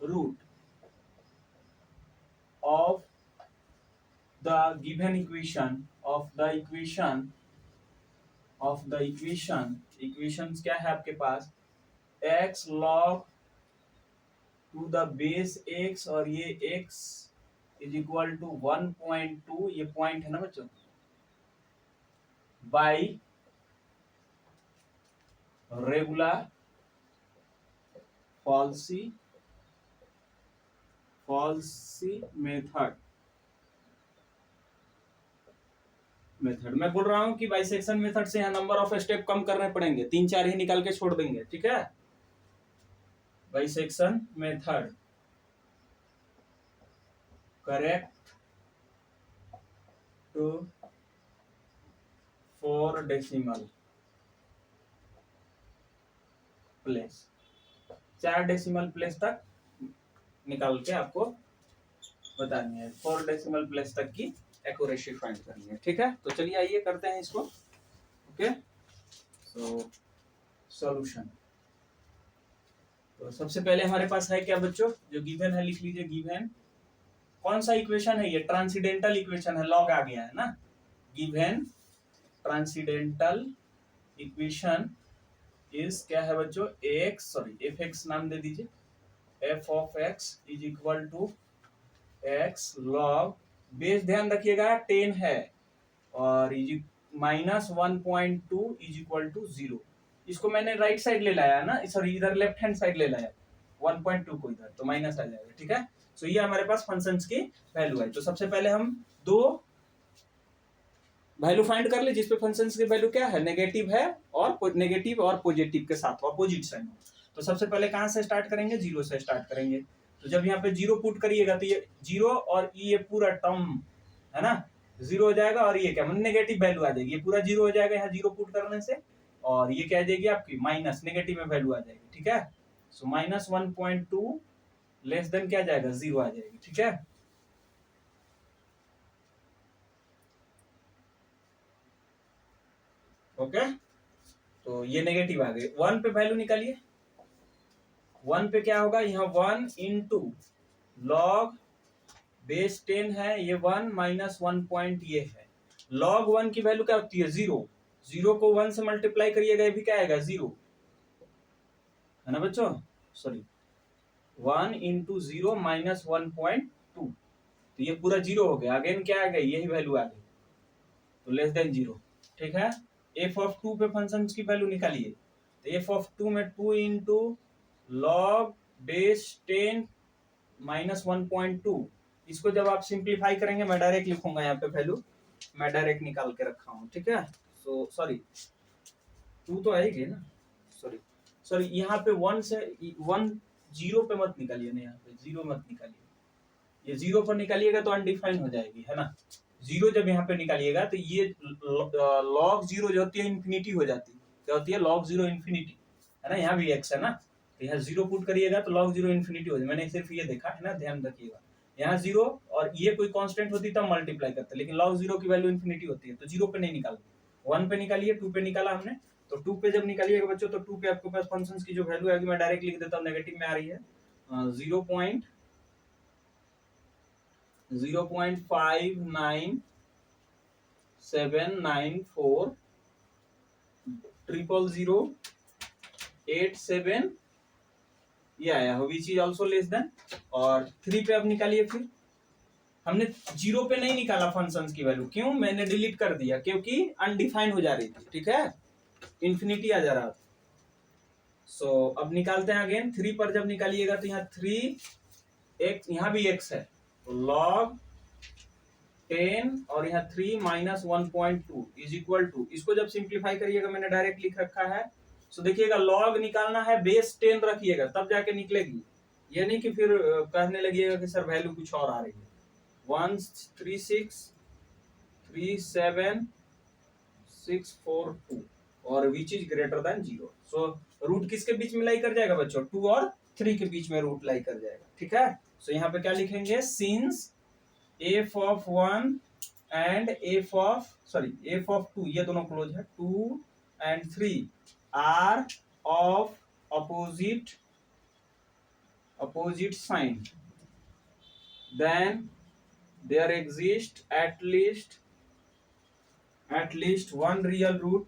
Speaker 1: root of the given equation equations क्या है आपके पास, x log to the base x, और ये x इज इक्वल टू 1.2, ये पॉइंट है ना बच्चों, बाई रेगुलर फॉल्सी मेथड मैं बोल रहा हूं कि बाइसेक्शन मेथड से यहाँ नंबर ऑफ स्टेप कम करने पड़ेंगे, 3-4 ही निकाल के छोड़ देंगे, ठीक है। Bisection method correct to 4 decimal place, 4 decimal place तक निकाल के आपको बतानी है, 4 डेसिमल प्लेस तक की एक्यूरेसी फाइंड करनी है, ठीक है। तो चलिए आइए करते हैं इसको, ओके। सो सॉल्यूशन, तो सबसे पहले हमारे पास है क्या बच्चों, जो गिवन है लिख लीजिए, गिवन कौन सा इक्वेशन है, ये ट्रांसीडेंटल इक्वेशन है, लॉग आ गया है ना, गिवन ट्रांसीडेंटल इक्वेशन इज क्या है बच्चों, एफ एक्स नाम दे दीजिए, F of X is equal to X log, base ध्यान रखिएगा 10 है, और माइनस 1.2 इज इक्वल टू 0, इसको मैंने राइट साइड ले लाया ना, सॉरी इधर लेफ्ट हैंड साइड ले लाया 1.2 को इधर, तो माइनस आ जाएगा, ठीक है। सो ये हमारे पास फंक्शंस की वैल्यू है। तो सबसे पहले हम दो वैल्यू फाइंड कर ले जिसपे फंक्शंस की वैल्यू क्या है, नेगेटिव है, और नेगेटिव और पॉजिटिव के साथ अपोजिट साइन हो। तो सबसे पहले कहां से स्टार्ट करेंगे, 0 से स्टार्ट करेंगे। तो जब यहाँ पे 0 पुट करिएगा तो ये 0 और ये पूरा टर्म है ना 0 हो जाएगा, और ये क्या नेगेटिव वैल्यू आ जाएगी, ये पूरा 0 हो जाएगा यहाँ 0 पुट करने से, और ये क्या आ जाएगी आपकी माइनस नेगेटिव में वैल्यू आ जाएगी, ठीक है। सो -1.2 लेस देन क्या जाएगा, 0 आ जाएगी। ठीक है, ओके। तो ये नेगेटिव आ गई। 1 पे वैल्यू निकालिए। 1 पे क्या होगा, यहाँ 1 इंटू लॉग बेस 10 है, ये 1 माइनस 1 पॉइंट ये है। लॉग 1 की वैल्यू क्या होती है, 0। 0 को 1 से मल्टीप्लाई करिएगा, ये भी क्या आएगा, 0, है ना बच्चों। सॉरी, 1 इंटू 0 माइनस 1.2, तो ये पूरा 0 हो गया। अगेन क्या आ गई, यही वैल्यू आ गई, तो लेस देन 0। ठीक है, एफ ऑफ 2 पे फंक्शन की वैल्यू निकालिए। तो एफ ऑफ 2 में 2 इंटू लॉग बेस 10 माइनस 1.2, इसको जब आप सिंप्लीफाई करेंगे, मैं डायरेक्ट लिखूंगा यहाँ पे वैल्यू, मैं डायरेक्ट निकाल के रखा हूँ। ठीक है, सो सॉरी 2 तो आएगी ना, सॉरी सॉरी, यहाँ पे 1 से 1 0 पे मत निकालिए ना, यहाँ पे 0 मत निकालिए, ये 0 पर निकालिएगा तो अनडिफाइन हो जाएगी, है ना। 0 जब यहाँ पे निकालिएगा तो ये लॉग 0 जो होती है इन्फिनिटी हो जाती है। क्या होती है, लॉग 0 इन्फिनिटी, है ना। यहाँ भी x है ना, तो यहाँ 0 पुट करिएगा तो log 0 इन्फिनिटी हो जाए। मैंने सिर्फ ये देखा है ना, ध्यान रखिएगा। यहाँ 0 और ये कोई कांस्टेंट होती तब मल्टीप्लाई करते, लेकिन log 0 की वैल्यू इन्फिनिटी होती है, तो 0 पे नहीं निकालते। 1 पे निकालिए, 2 पे निकाला हमने, तो 2 पे जब निकालिएगा बच्चों, तो 2 पे आपके पास फंक्शंस की जो वैल्यू आएगी, मैं डायरेक्ट लिख देता हूँ, नेगेटिव में आ रही है 0.59794,000,87 ये आया, which is also less than. और 3 पे अब निकालिए। फिर हमने 0 पे नहीं निकाला फंक्शंस की वैल्यू, क्यों, मैंने डिलीट कर दिया, क्योंकि अनडिफाइन हो जा रही थी। ठीक है, इन्फिनिटी आ जा रहा था। सो अब निकालते हैं अगेन। 3 पर जब निकालिएगा तो यहाँ 3 x, यहाँ भी x है, तो log 10 और यहाँ 3 माइनस 1.2 इज इक्वल टू, इसको जब सिंप्लीफाई करिएगा, मैंने डायरेक्ट लिख रखा है। सो देखिएगा, log निकालना है, बेस 10 रखिएगा, तब जाके निकलेगी। ये नहीं कि फिर कहने लगिएगा कि सर वैल्यू कुछ और आ रही है। 13637,642 और which is greater than 0। So root किसके बीच में लाई कर जाएगा बच्चों, 2 और 3 के बीच में रूट लाई कर जाएगा। ठीक है, सो यहाँ पे क्या लिखेंगे, since f of 1 and f of 2, ये दोनों क्लोज है, 2 and 3 are of opposite sign, then there exists at least one real root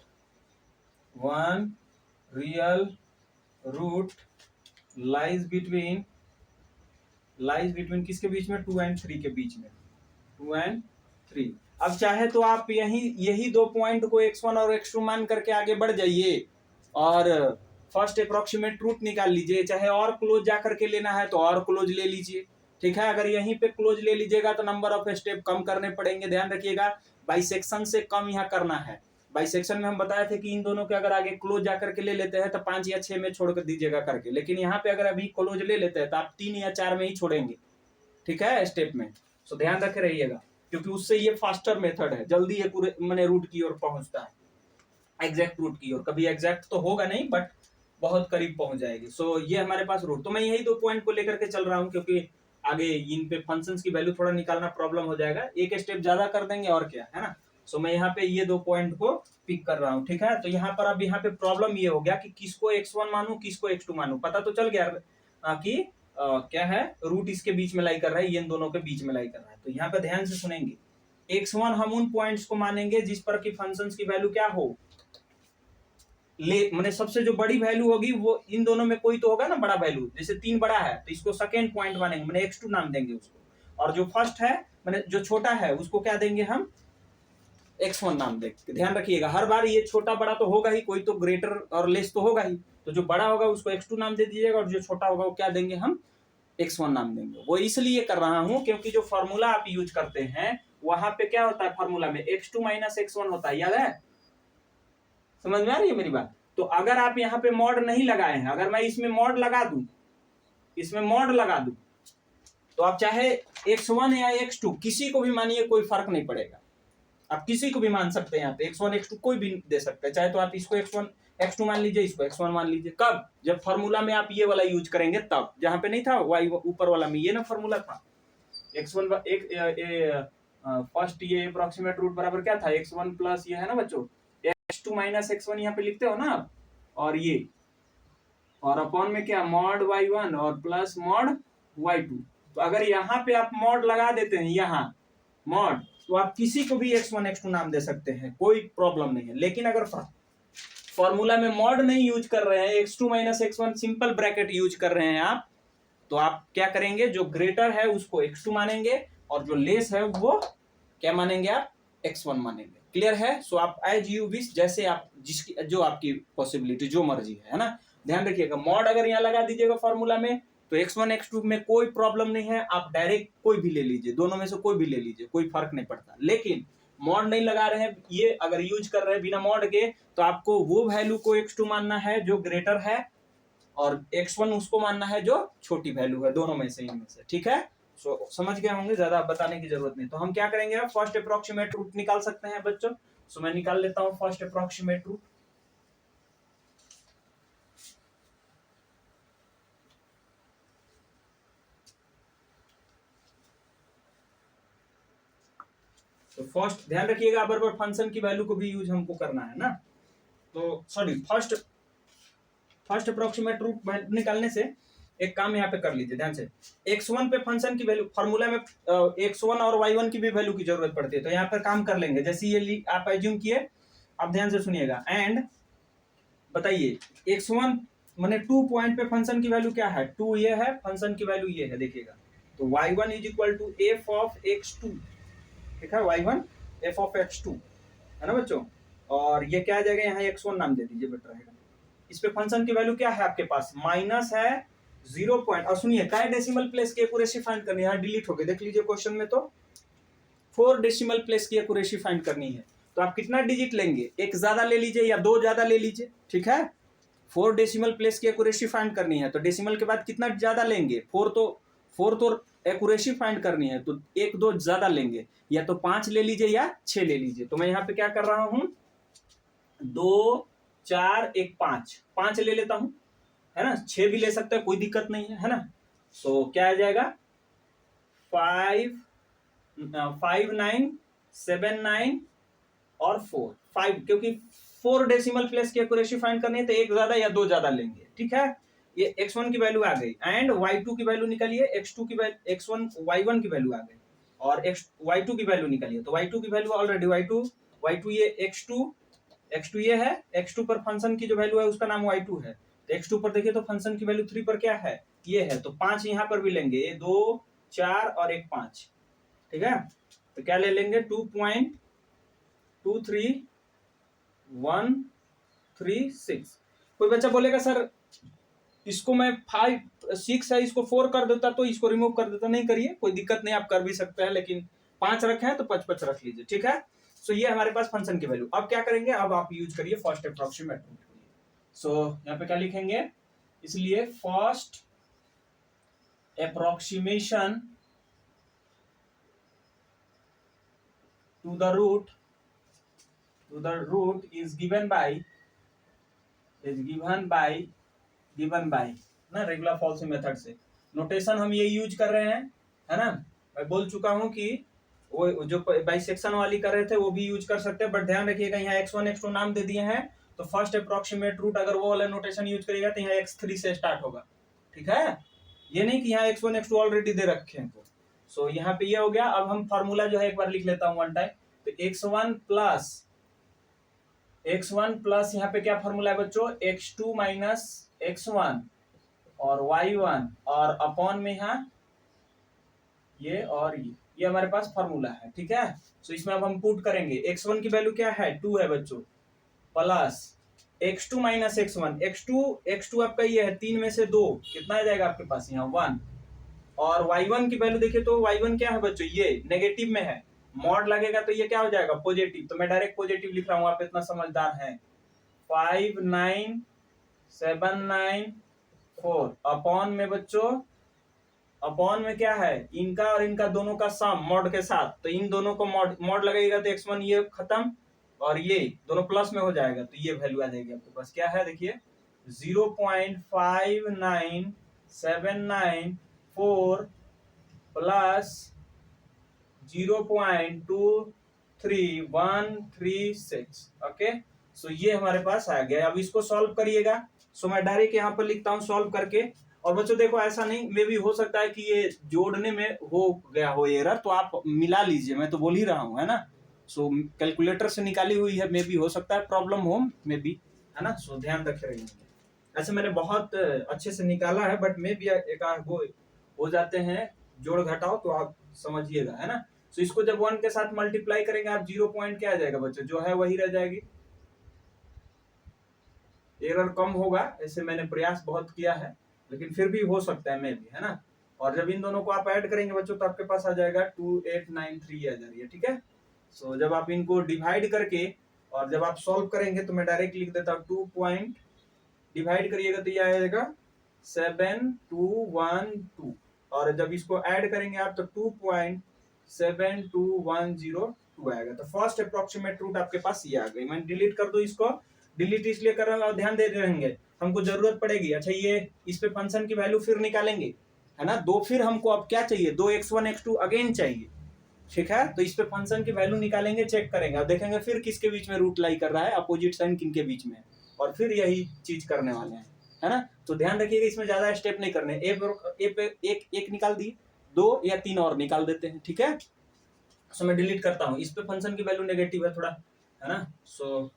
Speaker 1: lies between किसके बीच में, 2 and 3 के बीच में, 2 and 3। अब चाहे तो आप यही 2 पॉइंट को x1 और x2 मान करके आगे बढ़ जाइए और फर्स्ट अप्रोक्सीमेट रूट निकाल लीजिए, चाहे और क्लोज जा करके लेना है तो और क्लोज ले लीजिए। ठीक है, अगर यहीं पे क्लोज ले लीजिएगा तो नंबर ऑफ स्टेप कम करने पड़ेंगे। ध्यान रखिएगा, बाइसेक्शन से कम यहाँ करना है। बाइसेक्शन में हम बताए थे कि इन दोनों के अगर आगे क्लोज जाकर के ले लेते हैं तो 5 या 6 में छोड़ कर दीजिएगा करके, लेकिन यहाँ पे अगर अभी क्लोज ले लेते हैं तो आप 3 या 4 में ही छोड़ेंगे। ठीक है, स्टेप में। सो ध्यान रखे रहिएगा, क्योंकि उससे ये फास्टर मेथड है, जल्दी ये पूरे मैंने रूट की ओर पहुंचता है, एग्जैक्ट रूट की ओर। कभी एग्जैक्ट तो होगा नहीं, बट बहुत करीब पहुंच जाएगी। सो ये हमारे पास रूट, तो मैं यही 2 पॉइंट को लेकर के चल रहा हूँ, क्योंकि आगे इन पे फंक्शंस की वैल्यू थोड़ा निकालना प्रॉब्लम हो जाएगा। एक स्टेप ज्यादा कर देंगे और क्या, है ना। सो मैं यहाँ पे ये 2 पॉइंट को पिक कर रहा हूँ। ठीक है, तो यहाँ पर अब यहाँ पे प्रॉब्लम ये हो गया कि किसको x1 मानू, किसको x2 मानू। पता तो चल गया कि क्या है, रूट इसके बीच में लाई कर रहा है, ये इन दोनों के बीच में लाई कर रहा है। तो यहाँ पे ध्यान से सुनेंगे, x1 हम उन पॉइंट्स को मानेंगे जिस पर कि फंक्शंस की वैल्यू क्या हो, मैंने सबसे जो बड़ी वैल्यू होगी वो इन दोनों में कोई तो होगा ना बड़ा वैल्यू। जैसे 3 बड़ा है तो इसको सेकेंड पॉइंट मानेंगे, मैंने x2 नाम देंगे उसको, और जो फर्स्ट है मैंने जो छोटा है उसको क्या देंगे, हम x1 नाम देंगे। ध्यान रखिएगा, हर बार ये छोटा बड़ा तो होगा ही, कोई तो ग्रेटर और लेस तो होगा ही, तो जो बड़ा होगा उसको x2 नाम दे दीजिएगा, और जो छोटा होगा वो क्या देंगे, हम x1 नाम देंगे। वो इसलिए कर रहा हूं क्योंकि जो फॉर्मूला आप यूज करते हैं वहां पे क्या होता है, फॉर्मूला में x2 माइनस x1 होता है, याद है, समझ में आ रही है मेरी बात। तो अगर आप यहाँ पे मॉड नहीं लगाए हैं, अगर मैं इसमें मॉड लगा दूं, तो आप चाहे x1 या x2 किसी को भी मानिए, कोई फर्क नहीं पड़ेगा। आप किसी को भी मान सकते हैं, यहाँ पे x1 x2 कोई भी दे सकते हैं। चाहे तो आप इसको x1 x2 मान लीजिए, इसको x1 मान लीजिए। कब? जब फॉर्मूला में आप ये वाला यूज करेंगे तब, जहां पे नहीं था y ऊपर वाला में, ये ना फॉर्मूला था x1 फर्स्ट ये अप्रोक्सीमेट रूट बराबर क्या था, x1 प्लस ये है ना बच्चों x2 माइनस x1, यहाँ पे लिखते हो ना आप, और ये और अपॉन में क्या मॉड y1 और प्लस मॉड y2। तो अगर यहाँ पे आप मॉड लगा देते हैं यहाँ मॉड, तो आप किसी को भी x1 x2 नाम दे सकते हैं, कोई प्रॉब्लम नहीं है। लेकिन अगर फॉर्मूला में मॉड नहीं यूज कर रहे हैं, x2 minus x1 simple bracket use कर रहे हैं आप, तो आप क्या करेंगे, जो ग्रेटर है उसको x2 मानेंगे और जो लेस है वो क्या मानेंगे, आप x1 मानेंगे। क्लियर है? सो आप एज यू विश, जैसे आप जिसकी जो आपकी पॉसिबिलिटी जो मर्जी है ना। ध्यान रखिएगा, मॉड अगर यहाँ लगा दीजिएगा फॉर्मूला में तो x1 x2 में कोई प्रॉब्लम नहीं है, आप डायरेक्ट कोई भी ले लीजिए, दोनों में से कोई भी ले लीजिए, कोई फर्क नहीं पड़ता। लेकिन मॉड नहीं लगा रहे हैं, ये अगर यूज कर रहे हैं बिना मॉड के, तो आपको वो वैल्यू को x2 मानना है जो ग्रेटर है और x1 उसको मानना है जो छोटी वैल्यू है, दोनों में से, इनमें से। ठीक है? सो समझ गए होंगे, ज्यादा बताने की जरूरत नहीं। तो हम क्या करेंगे, फर्स्ट अप्रोक्सीमेट रूट निकाल सकते हैं बच्चों। सो मैं निकाल लेता हूं फर्स्ट अप्रोक्सीमेट रूट। तो फर्स्ट ध्यान रखिएगा, बराबर फंक्शन की वैल्यू को भी यूज हमको करना है ना। तो सॉरी, फर्स्ट अप्रोक्सीमेट रूट निकालने से एक काम यहाँ पे कर लीजिए ध्यान से। x1 पे फंक्शन की वैल्यू, फॉर्मूला में x1 और y1 की भी वैल्यू की जरूरत पड़ती है, तो यहाँ पर काम कर लेंगे। जैसे ये आप एज्यूम किए, आप ध्यान से सुनिएगा, एंड बताइए x1 माने 2 पॉइंट पे फंक्शन की वैल्यू क्या है, 2 ये है, फंक्शन की वैल्यू ये है, देखिएगा। तो y1 is equal to f of x2, ठीक है, y1 f ऑफ x2 है ना बच्चों। और ये क्या आ जाएगा, यहाँ x1 नाम दे दीजिए, बेटर रहेगा। इस पे फंक्शन की वैल्यू क्या है आपके पास, माइनस है 0 पॉइंट, और सुनिए काय डेसिमल प्लेस की एक्यूरेसी फाइंड करनी है, डिलीट हो गई, देख लीजिए क्वेश्चन में, तो 4 डेसिमल प्लेस की एक्यूरेसी फाइंड करनी है। तो आप कितना डिजिट लेंगे, एक ज्यादा ले लीजिए या 2 ज्यादा ले लीजिए, ठीक है। 4 डेसिमल प्लेस की एक्यूरेसी फाइंड करनी है, तो डेसिमल के बाद कितना ज्यादा लेंगे, 4 तो एक्यूरेसी फाइंड करनी है, तो 1-2 ज्यादा लेंगे, या तो 5 ले लीजिए या 6 ले लीजिए। तो मैं यहाँ पे क्या कर रहा हूं, 2 4 1 5 ले लेता हूं, है ना। 6 भी ले सकते हैं, कोई दिक्कत नहीं है ना। सो क्या आ जाएगा, 5 9 7 9 और 4 क्योंकि 4 डेसिमल प्लेस की एक्यूरेसी फाइंड करनी है, तो 1 ज्यादा या 2 ज्यादा लेंगे, ठीक है। ये x1 की वैल्यू आ गई, एंड y2 की वैल्यू निकालिए, x2 की वैल्यू, x1 y1 की वैल्यू आ गई, और y2 की वैल्यू निकालिए। तो y2 की वैल्यू ऑलरेडी y2 ये x2 ये है, x2 पर फंक्शन की जो वैल्यू है उसका नाम y2 है। तो x2 पर देखिए तो फंक्शन की वैल्यू 3 पर क्या है, ये है, तो 5 यहाँ पर भी लेंगे, ये 2 4 और 1 5, ठीक है। तो क्या ले लेंगे, 2.23136। कोई बच्चा बोलेगा सर इसको मैं 6 है, इसको 4 कर देता तो इसको रिमूव कर देता, नहीं करिए, कोई दिक्कत नहीं, आप कर भी सकते हैं, लेकिन 5 रखे हैं तो 5 रख लीजिए, ठीक है। सो ये हमारे पास फंक्शन की वैल्यू। अब क्या करेंगे, अब आप यूज करिए फर्स्ट अप्रोक्सीमेट रूट। सो यहाँ पे क्या लिखेंगे, इसलिए first approximation to the root is given by ना रेगुलर फॉल्सी मेथड से। नोटेशन हम ये यूज कर रहे हैं, है ना। मैं बोल चुका हूं कि वो जो बाइसेक्शन वाली कर रहे थे वो भी यूज कर सकते हैं, बट ध्यान रखिएगा यहाँ x1 x2 नाम दे दिए हैं, तो फर्स्ट अप्रोक्सीमेट रूट अगर वो वाला नोटेशन यूज करेगा तो यहाँ x3 से स्टार्ट होगा, ठीक है। ये नहीं कि यहाँ x1 x2 ऑलरेडी दे रखे हैं। सो यहाँ पे ये हो गया। अब हम फॉर्मूला जो है एक बार लिख लेता हूँ वन टाइम। तो x1 प्लस यहाँ पे क्या फॉर्मूला है बच्चों, x2 माइनस x1 और y1 और अपॉन में यहाँ ये और ये हमारे पास फॉर्मूला है, ठीक है। सो इसमें अब हम पुट करेंगे, x1 की वैल्यू क्या है, 2 है बच्चों, plus x2 minus x1, x2 आपका ये है 3 में से 2, कितना आ जाएगा आपके पास यहाँ 1, और y1 की वैल्यू देखिए तो y1 क्या है बच्चों, ये नेगेटिव में है, मॉड लगेगा तो ये क्या हो जाएगा पॉजिटिव, तो मैं डायरेक्ट पॉजिटिव लिख रहा हूँ, आप इतना समझदार हैं। 5 9 7 9 4 अपॉन में बच्चों, अपॉन में क्या है, इनका और इनका दोनों का सम मॉड के साथ, तो इन दोनों को मॉड लगेगा तो x1 ये खत्म, और ये दोनों प्लस में हो जाएगा तो ये वैल्यू आ जाएगी आपके पास। क्या है देखिए 0.59794 प्लस 0.23136। ओके, सो ये हमारे पास आ गया। अब इसको सॉल्व करिएगा। सो मैं डायरेक्ट यहाँ पर लिखता हूँ सॉल्व करके। और बच्चों देखो ऐसा नहीं, मे भी हो सकता है कि ये जोड़ने में हो गया हो एरर, तो आप मिला लीजिए, मैं तो बोल ही रहा हूँ, है ना। सो कैलकुलेटर से निकाली हुई है, मे भी हो सकता है प्रॉब्लम हो, मे भी, है ना। सो ध्यान रखे रहिए। ऐसे मैंने बहुत अच्छे से निकाला है, बट मे भी एक आध हो जाते हैं जोड़ घटाओ, तो आप समझिएगा, है ना। सो इसको जब 1 के साथ मल्टीप्लाई करेंगे आप 0 पॉइंट क्या आ जाएगा बच्चों, जो है वही रह जाएगी। एरर कम होगा, ऐसे मैंने प्रयास बहुत किया है, लेकिन फिर भी हो सकता है मे भी, है ना। और जब इन दोनों को आप ऐड करेंगे बच्चों तो आपके पास आ जाएगा 2893 आ जा रही है, ठीक है। सो जब आप इनको डिवाइड करके और जब आप सॉल्व करेंगे तो मैं डायरेक्ट लिख देता हूँ 2 पॉइंट डिवाइड करिएगा तो ये आएगा 7212। और जब इसको ऐड करेंगे आप तो 2.72102 आएगा। तो फर्स्ट अप्रोक्सीमेट रूट आपके पास ये आ गई। मैं डिलीट कर दूं इसको, डिलीट इसलिए कर रहा हूँ, ध्यान दे रहेंगे, हमको जरूरत पड़ेगी। अच्छा ये इस पे फंक्शन की वैल्यू फिर निकालेंगे, है ना। दो फिर हमको अब क्या चाहिए, 2x1 x2 अगेन चाहिए, ठीक है। तो इस पे फंक्शन की वैल्यू निकालेंगे, चेक करेंगे और देखेंगे फिर किसके बीच में रूट लाई कर रहा है, अपोजिट साइन किनके बीच में, और फिर यही चीज करने वाले हैं, है ना। तो ध्यान रखिएगा इसमें ज्यादा स्टेप नहीं करने। ए पे एक निकाल दी, 2 या 3 और निकाल देते हैं, ठीक है। सो मैं डिलीट करता हूँ, इस पे फंक्शन की वैल्यू नेगेटिव है थोड़ा, है ना। सो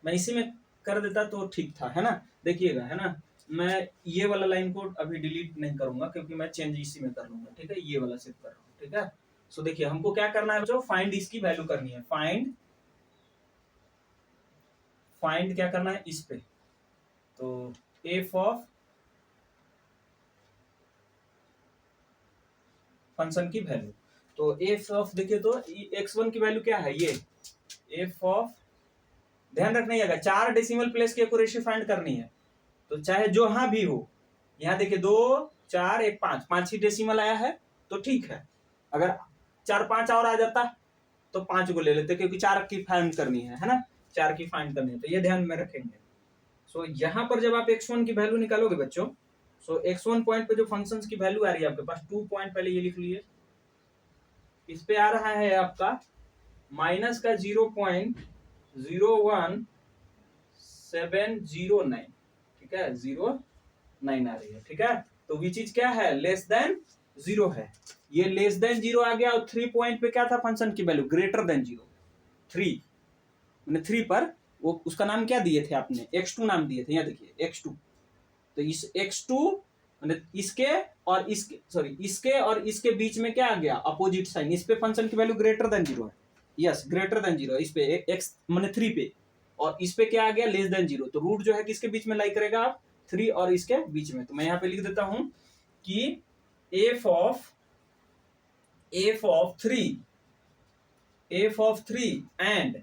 Speaker 1: मैं इसी में कर देता तो ठीक था, है ना। देखिएगा, है ना, मैं ये वाला लाइन को अभी डिलीट नहीं करूंगा क्योंकि मैं चेंज इसी में कर लूंगा, ठीक है। ये वाला सिर्फ कर रहा हूँ, ठीक है। सो देखिए हमको क्या करना है बच्चों, फाइंड इसकी वैल्यू करनी है। फाइंड क्या करना है इस पे, तो एफ ऑफ फंक्शन की वैल्यू, तो एफ ऑफ देखिए तो x1 की वैल्यू क्या है, ये एफ ऑफ, ध्यान रखना है 4 डेसिमल प्लेस की एक्यूरेसी फाइंड करनी है। तो चाहे जो हाँ भी हो, यहाँ देखिए 2 4 1 5, 5 ही डेसिमल आया है तो ठीक है। अगर 4 5 और आ जाता तो 5 को ले लेते, क्योंकि 4 की फाइंड करनी है ना, 4 की फाइंड करनी है, तो ये ध्यान में रखेंगे। सो यहाँ पर जब आप x1 की वैल्यू निकालोगे बच्चों, सो x1 पॉइंट पे जो फंक्शंस की वैल्यू आ रही है आपके पास, 2 पॉइंट पहले ये लिख लिए, इस पे आ रहा है आपका माइनस का 0.01709, ठीक है, 09 आ रही है, ठीक है। तो ये चीज क्या है, लेस देन 0 है, ये लेस देन 0 आ गया। और 3 पॉइंट पे क्या था फंक्शन की वैल्यू, ग्रेटर देन 0, 3 मैंने 3 पर वो उसका नाम क्या दिए थे आपने, x2 नाम दिए थे, यहाँ देखिए x2। तो इस x2 इसके और इसके बीच में क्या आ गया, अपोजिट साइन, इस पे फंक्शन की वैल्यू ग्रेटर देन 0 है, यस ग्रेटर देन 0, इस पे x मैंने 3 पे, और इस पे क्या आ गया, लेस देन 0। तो रूट जो है किसके बीच में लाई करेगा आप, 3 और इसके बीच में। तो मैं यहाँ पे लिख देता हूं कि एफ ऑफ 3 एंड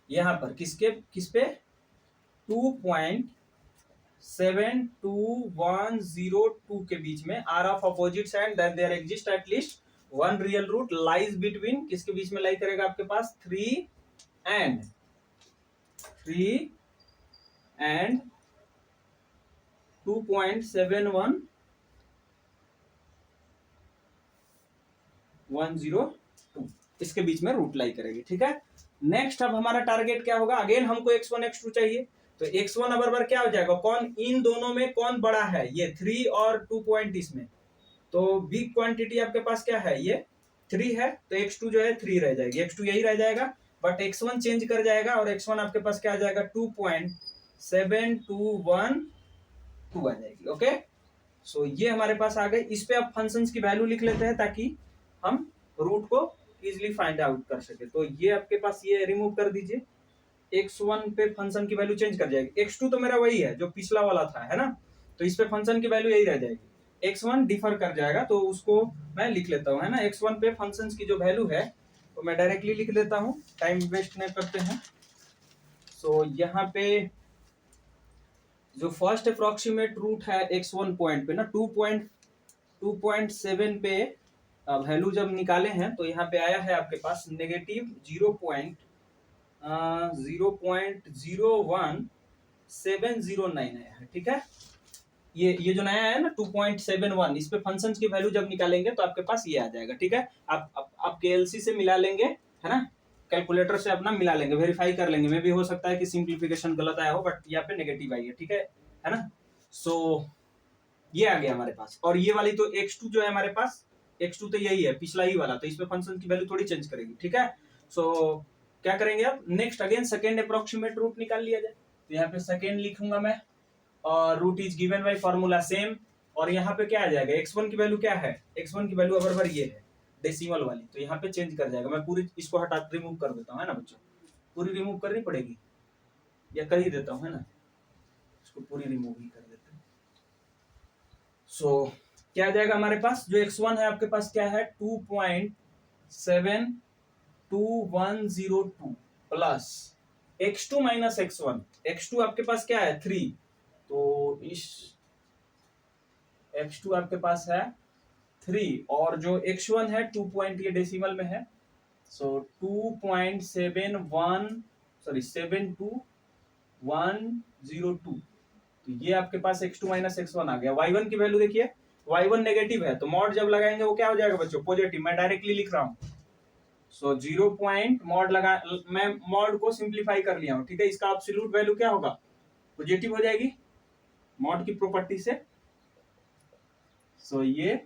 Speaker 1: यहाँ पर किस पे 2.72102 के बीच में, are of opposite side then there exist at least one real root lies between, किसके बीच में लाई करेगा आपके पास, 3 एंड 2.71102 इसके बीच में रूट लाई करेगी, ठीक है। नेक्स्ट अब हमारा टारगेट क्या होगा, अगेन हमको x1 x2 चाहिए। तो x1 बराबर क्या हो जाएगा, कौन इन दोनों में कौन बड़ा है, ये 3 और 2 पॉइंट इसमें। तो बिग क्वांटिटी आपके पास क्या है, ये 3 है, तो x2 जो है 3 रह जाएगी, x2 यही रह जाएगा, बट x1 चेंज कर जाएगा और x1 आपके पास क्या आ जाएगा, 2.72102 आ जाएगी। ओके, सो ये हमारे पास आ गए। इस पे आप फंक्शंस की वैल्यू लिख लेते हैं ताकि हम रूट को इजिली फाइंड आउट कर सके। तो ये आपके पास ये रिमूव कर दीजिए, x1 पे फंक्शन की वैल्यू चेंज कर जाएगी, x2 तो मेरा वही है जो पिछला वाला था, है ना। तो इस पे फंक्शन की वैल्यू यही रह जाएगी, x1 डिफर कर जाएगा, तो उसको मैं लिख लेता हूँ, है ना। x1 पे फंक्शंस की जो वैल्यू है तो मैं डायरेक्टली लिख लेता हूँ, टाइम वेस्ट नहीं करते हैं। सो यहाँ पे जो फर्स्ट अप्रोक्सीमेट रूट है x1 पॉइंट पे ना, 2.7 पे वैल्यू जब निकाले हैं तो यहाँ पे आया है आपके पास -0.01709, 0.01709 आया है, ठीक है। ये जो नया है ना 2.71, इस पे फंक्शंस की वैल्यू जब निकालेंगे तो आपके पास ये आ जाएगा, ठीक है। आप केएलसी से मिला लेंगे, है ना, कैलकुलेटर से अपना मिला लेंगे, वेरीफाई कर लेंगे, मे भी हो सकता है कि सिंप्लीफिकेशन गलत आया हो, बट यहाँ पे नेगेटिव आई है, ठीक है ना। सो ये आ गया हमारे पास। और ये वाली तो x2 जो है हमारे पास, x2 तो यही है, पिछला ही वाला, तो इसमें फंक्शन की वैल्यू थोड़ी चेंज करेगी, ठीक है। सो क्या करेंगे अब next, again second approximate root निकाल लिया जाए। तो यहाँ पे सेकेंड लिखूंगा मैं, और root is given by formula same. और यहाँ पे क्या आ जाएगा, x1 की वैल्यू क्या है, x1 की वैल्यू बराबर ये है डेसिमल वाली, तो यहाँ पे चेंज कर जाएगा। मैं पूरी इसको हटा रिमूव कर देता हूँ, है ना बच्चों, पूरी रिमूव करनी पड़ेगी या कर ही देता हूँ, है ना, इसको पूरी रिमूव ही कर देते हैं। सो क्या आ जाएगा हमारे पास, जो x1 है आपके पास क्या है 2.72102 plus x2 minus x1, x2 आपके पास क्या है 3, तो इस x2 आपके पास है 3, और जो x1 है 2 पॉइंट ये डेसिमल में है, सो 2.72102, तो ये आपके पास x2 माइनस x1 आ गया। y1 की वैल्यू देखिए, y1 नेगेटिव है, तो मॉड जब लगाएंगे वो क्या हो जाएगा बच्चों, पॉजिटिव। मैं डायरेक्टली लिख रहा हूँ, सो 0 पॉइंट मॉड लगा, मैं मॉड को सिंप्लीफाई कर लिया हूँ, ठीक है। इसका एब्सोल्यूट वैल्यू क्या होगा, पॉजिटिव हो जाएगी मॉड की प्रॉपर्टी से। सो ये,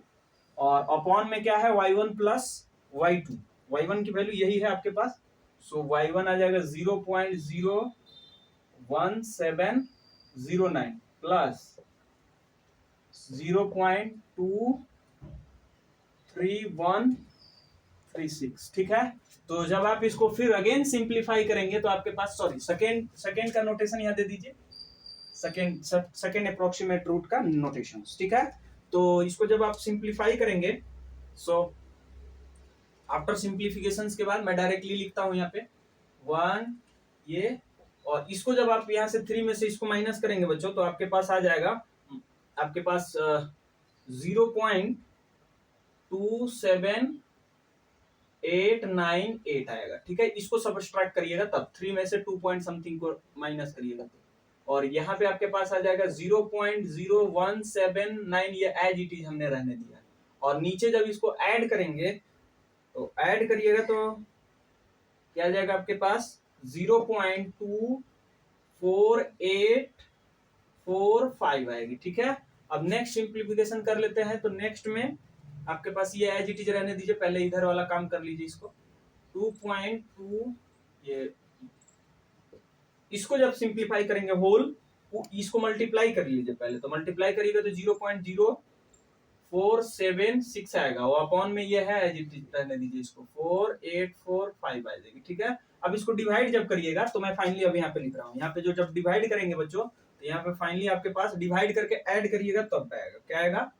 Speaker 1: और अपॉन में क्या है y1 प्लस y2, y1 की वैल्यू यही है आपके पास, सो y1 आ जाएगा 0.01709 प्लस 0.23136, ठीक है। तो जब आप इसको फिर अगेन सिंप्लीफाई करेंगे तो आपके पास, सॉरी सेकेंड का नोटेशन यहाँ दे दीजिए, सेकेंड अप्रोक्सीमेट रूट का नोटेशन, ठीक है। तो इसको जब आप सिंप्लीफाई करेंगे, सो आफ्टर सिंप्लीफिकेशन के बाद मैं डायरेक्टली लिखता हूं यहाँ पे 1 ये, और इसको जब आप यहाँ से 3 में से इसको माइनस करेंगे बच्चों, तो आपके पास आ जाएगा, आपके पास 0.27898 आएगा, ठीक है। इसको सब्ट्रैक्ट करिएगा तब 3 में से 2 पॉइंट समथिंग को माइनस करिएगा तो, और यहाँ पे आपके पास आ जाएगा 0.0179, ये एज इट इज हमने रहने दिया। और नीचे जब इसको ऐड करेंगे, तो ऐड करिएगा तो क्या आ जाएगा आपके पास 0.24845 आएगी, ठीक है। अब नेक्स्ट सिंप्लीफिकेशन कर लेते हैं, तो नेक्स्ट में आपके पास ये एज इट इज रहने दीजिए, पहले इधर वाला काम कर लीजिए, इसको 2.2, ये इसको जब सिंप्लीफाई करेंगे होल, इसको मल्टीप्लाई कर लीजिए पहले, तो मल्टीप्लाई करिएगा तो 0.0476 आएगा, वो अपॉन में ये है एज इट इज रहने दीजिए, इसको 4845 आ जाएगी, ठीक है। अब इसको डिवाइड जब करिएगा, तो मैं फाइनली अब यहाँ पे लिख रहा हूँ, यहाँ पे जो जब डिवाइड करेंगे बच्चों, तो यहाँ पे फाइनली आपके पास डिवाइड करके ऐड करिएगा तब आएगा, क्या आएगा,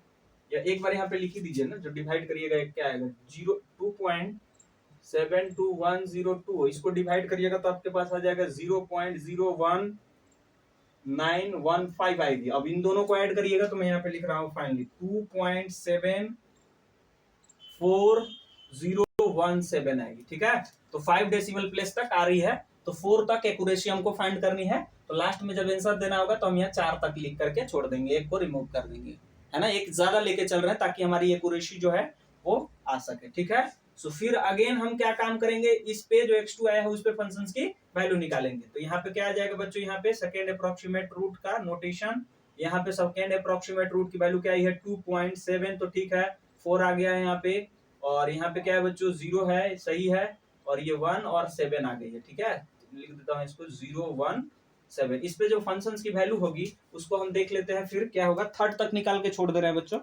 Speaker 1: या एक बार यहाँ पे लिख ही दीजिए ना, जो डिवाइड करिएगा क्या आएगा 2.72102, इसको डिवाइड करिएगा तो आपके पास आ जाएगा 0.01915 आएगी। अब इन दोनों को ऐड करिएगा, तो मैं यहाँ पे लिख रहा हूँ फाइनली 2.74017 आएगी, ठीक है। तो 5 डेसिमल प्लेस तक आ रही है, तो 4 तक एक्यूरेसी हमको फाइंड करनी है, तो लास्ट में जब आंसर देना होगा तो हम यहाँ 4 तक लिख करके छोड़ देंगे, एक को रिमूव कर देंगे, है ना, एक ज्यादा लेके चल रहे हैं ताकि हमारी एक्यूरेसी जो है वो आ सके, ठीक है। सो फिर अगेन हम क्या काम करेंगे, इस पे जो x2 आया है उस पे फंक्शंस की वैल्यू निकालेंगे। तो यहाँ पे क्या आ जाएगा बच्चों, यहाँ पे सेकेंड अप्रोक्सीमेट रूट का नोटेशन, यहाँ पे सेकेंड अप्रोक्सीमेट रूट की वैल्यू क्या आई है 2.7, तो ठीक है 4 आ गया है यहाँ पे, और यहाँ पे क्या है बच्चों 0 है, सही है, और ये 1 और 7 आ गई है, ठीक है। लिख देता हूँ इसको 017। इस पे जो फंक्शंस की वैल्यू होगी उसको हम देख लेते हैं, फिर क्या होगा, थर्ड तक निकाल के छोड़ दे रहे हैं बच्चों,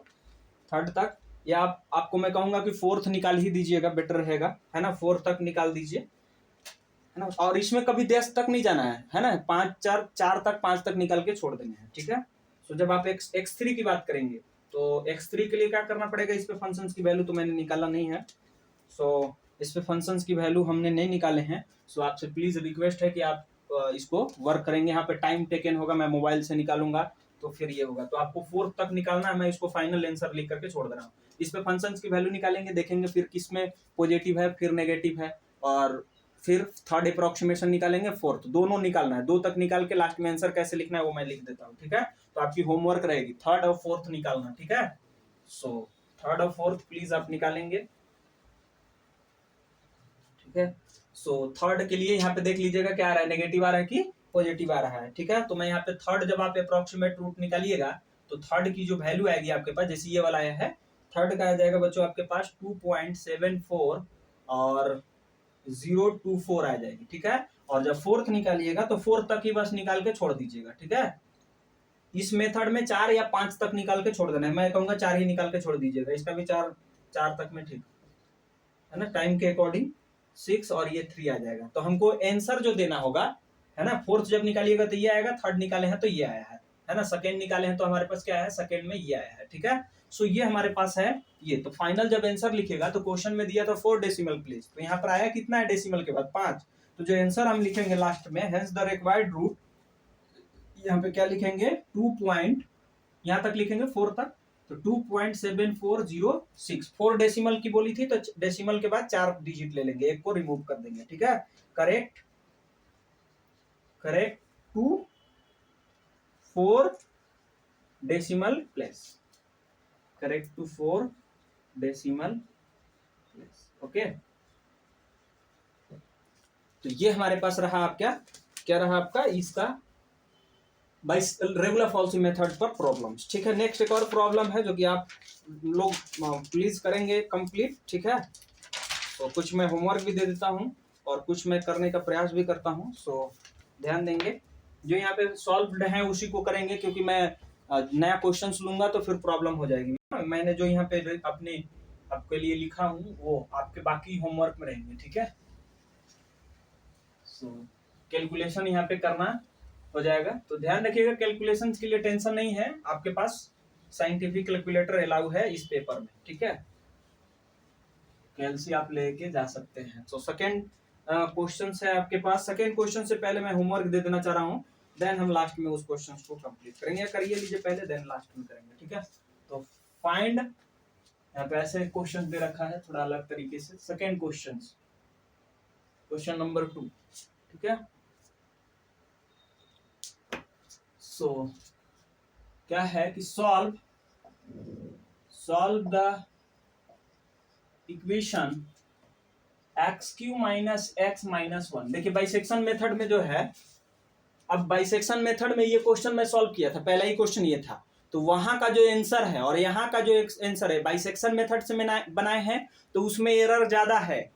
Speaker 1: थर्ड तक, या आपको मैं कहूंगा कि फोर्थ निकाल ही दीजिएगा, बेटर रहेगा, है ना, फोर्थ तक निकाल दीजिए, है ना। और इसमें कभी 10 तक नहीं जाना है ना, 4 तक 5 तक निकाल के छोड़ देंगे, ठीक है। सो जब आप x3 की बात करेंगे, तो x3 के लिए क्या करना पड़ेगा, इस पे फंक्शंस की वैल्यू तो मैंने निकाला नहीं है, सो इस पे फंक्शंस की वैल्यू हमने नहीं निकाले हैं। सो आपसे प्लीज रिक्वेस्ट है कि आप इसको वर्क करेंगे, यहाँ पे टाइम टेकन होगा, मैं मोबाइल से निकालूंगा तो फिर ये होगा, तो आपको 4 तक निकालना है, मैं इसको फाइनल आंसर लिख करके छोड़ दे रहा हूँ। इस पे फंक्शंस की वैल्यू निकालेंगे, देखेंगे फिर किस में पॉजिटिव है फिर नेगेटिव है, और फिर थर्ड अप्रोक्सीमेशन निकालेंगे, फोर्थ, दोनों निकालना है, 2 तक निकाल के लास्ट में आंसर कैसे लिखना है वो मैं लिख देता हूँ, ठीक है। तो आपकी होमवर्क रहेगी थर्ड और फोर्थ निकालना, ठीक है। सो थर्ड और फोर्थ प्लीज आप निकालेंगे, ठीक है। सो थर्ड के लिए यहाँ पे देख लीजिएगा क्या आ रहा है, नेगेटिव आ रहा है कि पॉजिटिव आ रहा है, ठीक है। तो मैं यहाँ पे थर्ड, जब आप अप्रोक्सीमेट रूट निकालिएगा तो थर्ड की जो वैल्यू आएगी आपके पास, जैसे ये वाला आया है, थर्ड का आ जाएगा बच्चों आपके पास 2.74 और 024 आ जाएगी, ठीक है। और जब फोर्थ निकालिएगा तो फोर्थ तक ही बस निकाल के छोड़ दीजिएगा, ठीक है। इस मेथड में 4 या 5 तक निकाल के छोड़ देना है, मैं कहूंगा 4 ही निकाल के छोड़ दीजिएगा, इसका भी 4 तक में, ठीक है ना, टाइम के अकॉर्डिंग 6 और ये 3 आ जाएगा। तो हमको आंसर जो देना होगा, है ना, फोर्थ जब निकालिएगा तो ये आएगा, थर्ड निकाले हैं तो ये आया है ना, सेकेंड निकाले हैं तो हमारे पास क्या है, सेकेंड में ये आया है, ठीक है। सो ये हमारे पास है ये। तो फाइनल जब आंसर लिखेगा तो क्वेश्चन में दिया था 4 डेसिमल प्लेस, तो यहाँ पर आया कितना है डेसिमल के बाद 5, तो जो आंसर हम लिखेंगे लास्ट में, हेंस द रिक्वायर्ड रूट, यहाँ पे क्या लिखेंगे 2 पॉइंट, यहाँ तक लिखेंगे 4 तक, तो 2.7406, 4 डेसिमल की बोली थी तो डेसिमल के बाद 4 डिजिट ले लेंगे, एक को रिमूव कर देंगे, ठीक है। Correct to 4 decimal place, correct to 4 decimal place, okay. तो ये हमारे पास रहा आपका, क्या रहा आपका इसका बाई रेगुलर फॉल्सी मेथड पर प्रॉब्लम्स, ठीक है। नेक्स्ट एक और प्रॉब्लम है जो कि आप लोग प्लीज करेंगे कंप्लीट, ठीक है। तो कुछ मैं होमवर्क भी दे देता हूँ और कुछ मैं करने का प्रयास भी करता हूँ, सो ध्यान देंगे। जो यहाँ पे सॉल्व्ड है उसी को करेंगे, क्योंकि मैं नया क्वेश्चंस लूंगा तो फिर प्रॉब्लम हो जाएगी। मैंने जो यहाँ पे अपने आपके लिए लिखा हूँ वो आपके बाकी होमवर्क में रहेंगे, ठीक है। सो कैलकुलेशन यहाँ पे करना हो जाएगा, तो ध्यान रखिएगा कैलकुलेशन के लिए टेंशन नहीं है, आपके पास साइंटिफिक कैलकुलेटर अलाउ है इस पेपर में, ठीक है। कैलसी आप लेके जा सकते हैं। तो सेकंड क्वेश्चन है आपके पास, सेकंड क्वेश्चन से पहले मैं होमवर्क दे देना चाह रहा हूँ, देन हम लास्ट में उस क्वेश्चन को कंप्लीट करेंगे, करिए लीजिए पहले, देन लास्ट में करेंगे, ठीक है। तो फाइंड, यहाँ पे ऐसे क्वेश्चन दे रखा है थोड़ा अलग तरीके से, सेकंड क्वेश्चन नंबर 2, ठीक है। सो क्या है कि solve the equation x³ minus x minus 1। देखिए बाइसेक्शन मेथड में जो है, अब बाइसेक्शन मेथड में ये क्वेश्चन मैं सॉल्व किया था, पहला ही क्वेश्चन ये था, तो वहां का जो आंसर है और यहाँ का जो आंसर है बाइसेक्शन मेथड से बनाए हैं तो उसमें एरर ज्यादा है,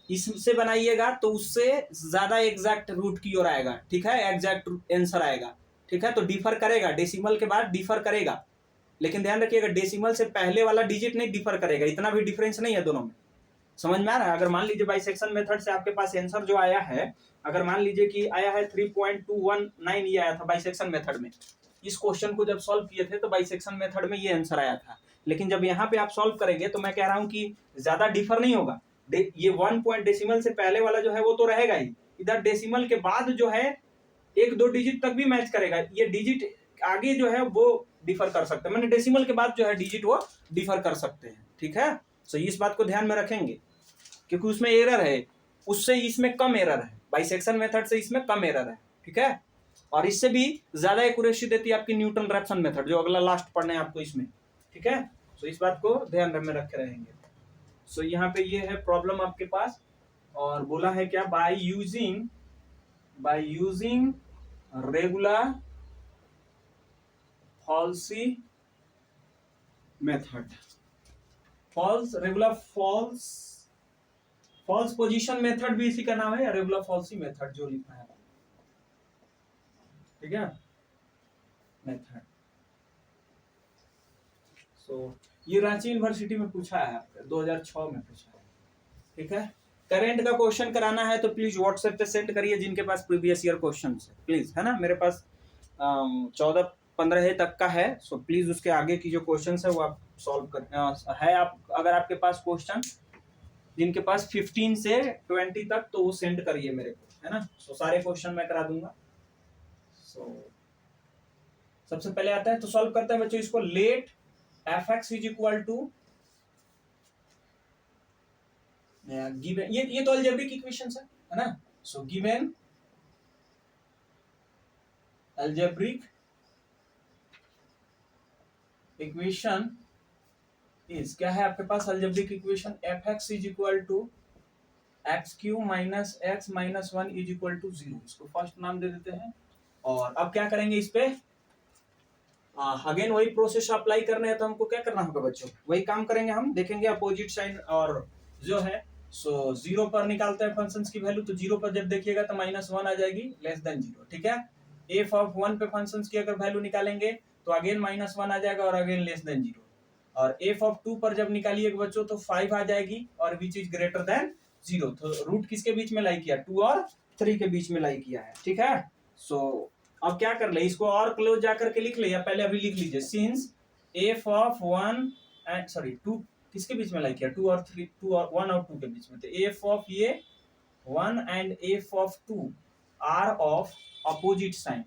Speaker 1: इससे बनाइएगा तो उससे ज्यादा एग्जैक्ट रूट की ओर आएगा, ठीक है, एग्जैक्ट आंसर आएगा, ठीक है। तो डिफर करेगा, डेसिमल के बाद डिफर करेगा, लेकिन ध्यान रखिएगा डेसिमल से पहले वाला डिजिट नहीं डिफर करेगा, इतना भी डिफरेंस नहीं है दोनों में, समझ में आ रहा है। अगर मान लीजिए बाइसेक्शन मेथड से आपके पास आंसर जो आया है, अगर मान लीजिए कि आया है 3.219, ये आया था बाइसेक्शन मेथड में, इस क्वेश्चन को जब सॉल्व किए थे तो बाइसेक्शन मेथड में ये आंसर आया था, लेकिन जब यहाँ पे आप सॉल्व करेंगे तो मैं कह रहा हूँ कि ज्यादा डिफर नहीं होगा, ये 1 पॉइंट डेसिमल से पहले वाला जो है वो तो रहेगा ही, इधर डेसिमल के बाद जो है 1-2 डिजिट तक भी मैच करेगा, ये डिजिट आगे जो है वो डिफर कर सकते हैं, मैंने डेसिमल के बाद जो है डिजिट वो डिफर कर सकते हैं, ठीक है। तो इस बात को ध्यान में रखेंगे, क्योंकि उसमें एरर है, उससे इसमें कम एरर है, बाइसेक्शन मेथड से इसमें कम एरर है, ठीक है। और इससे भी ज्यादा एक्यूरेसी देती है आपकी न्यूटन रैप्सन मेथड, जो अगला लास्ट पढ़ना है आपको इसमें, ठीक है। तो इस बात को ध्यान में रखे रहेंगे। सो यहाँ पे ये है प्रॉब्लम आपके पास, और बोला है क्या, by using regular falsi method, false position method भी इसी का नाम है, रेगुलर फॉल्सी मेथड जो लिखना है, ठीक है, मेथड। सो ये रांची यूनिवर्सिटी में पूछा है आपका, 2006 में पूछा है, ठीक है। करंट का क्वेश्चन कराना है तो प्लीज व्हाट्सएप पे सेंड करिए, जिनके पास प्रीवियस ईयर क्वेश्चन है प्लीज, है ना। मेरे पास 14-15 तक का है, सो प्लीज उसके आगे की जो क्वेश्चन है वो आप सॉल्व कर है, आप अगर आपके पास क्वेश्चन जिनके पास 15 से 20 तक, तो वो सेंड करिए मेरे को, है ना। सो सारे क्वेश्चन मैं करा दूंगा। सो सबसे पहले आता है, तो सॉल्व करते हैं बच्चों इसको, let fx is equal to, given, ये तो अलजेब्रिक इक्वेशन है, है ना। So given algebraic equation is, क्या है आपके पास algebraic equation, fx is equal to X cube minus X minus one is equal to zero. इसको फर्स्ट नाम दे देते हैं। और अब क्या करेंगे इस पे, अगेन वही प्रोसेस अप्लाई करना है, तो हमको क्या करना होगा बच्चों, वही काम करेंगे हम। देखेंगे अपोजिट साइन और जो है सो जीरो पर निकालते हैं फंक्शंस की वैल्यू, तो जीरो पर जब देखिएगा तो माइनस वन आ जाएगी, लेस देन जीरो, ठीक है। एफ ऑफ वन पे फंक्शंस की अगर वैल्यू निकालेंगे तो अगेन माइनस वन आ जाएगा और अगेन लेस देन जीरो। और एफ ऑफ टू पर जब निकालिएगा बच्चों तो फाइव आ जाएगी और which is greater than zero. तो रूट किसके बीच में लाई किया, टू और थ्री के बीच में लाई किया है, ठीक है। सो अब क्या कर ले, इसको और क्लोज जाकर के लिख ले, या पहले अभी लिख लीजिए, since F of one and sorry two किसके बीच में लाई किया, टू और थ्री, टू और वन और टू के बीच में, तो एफ ऑफ ये one and F of two are of opposite sign,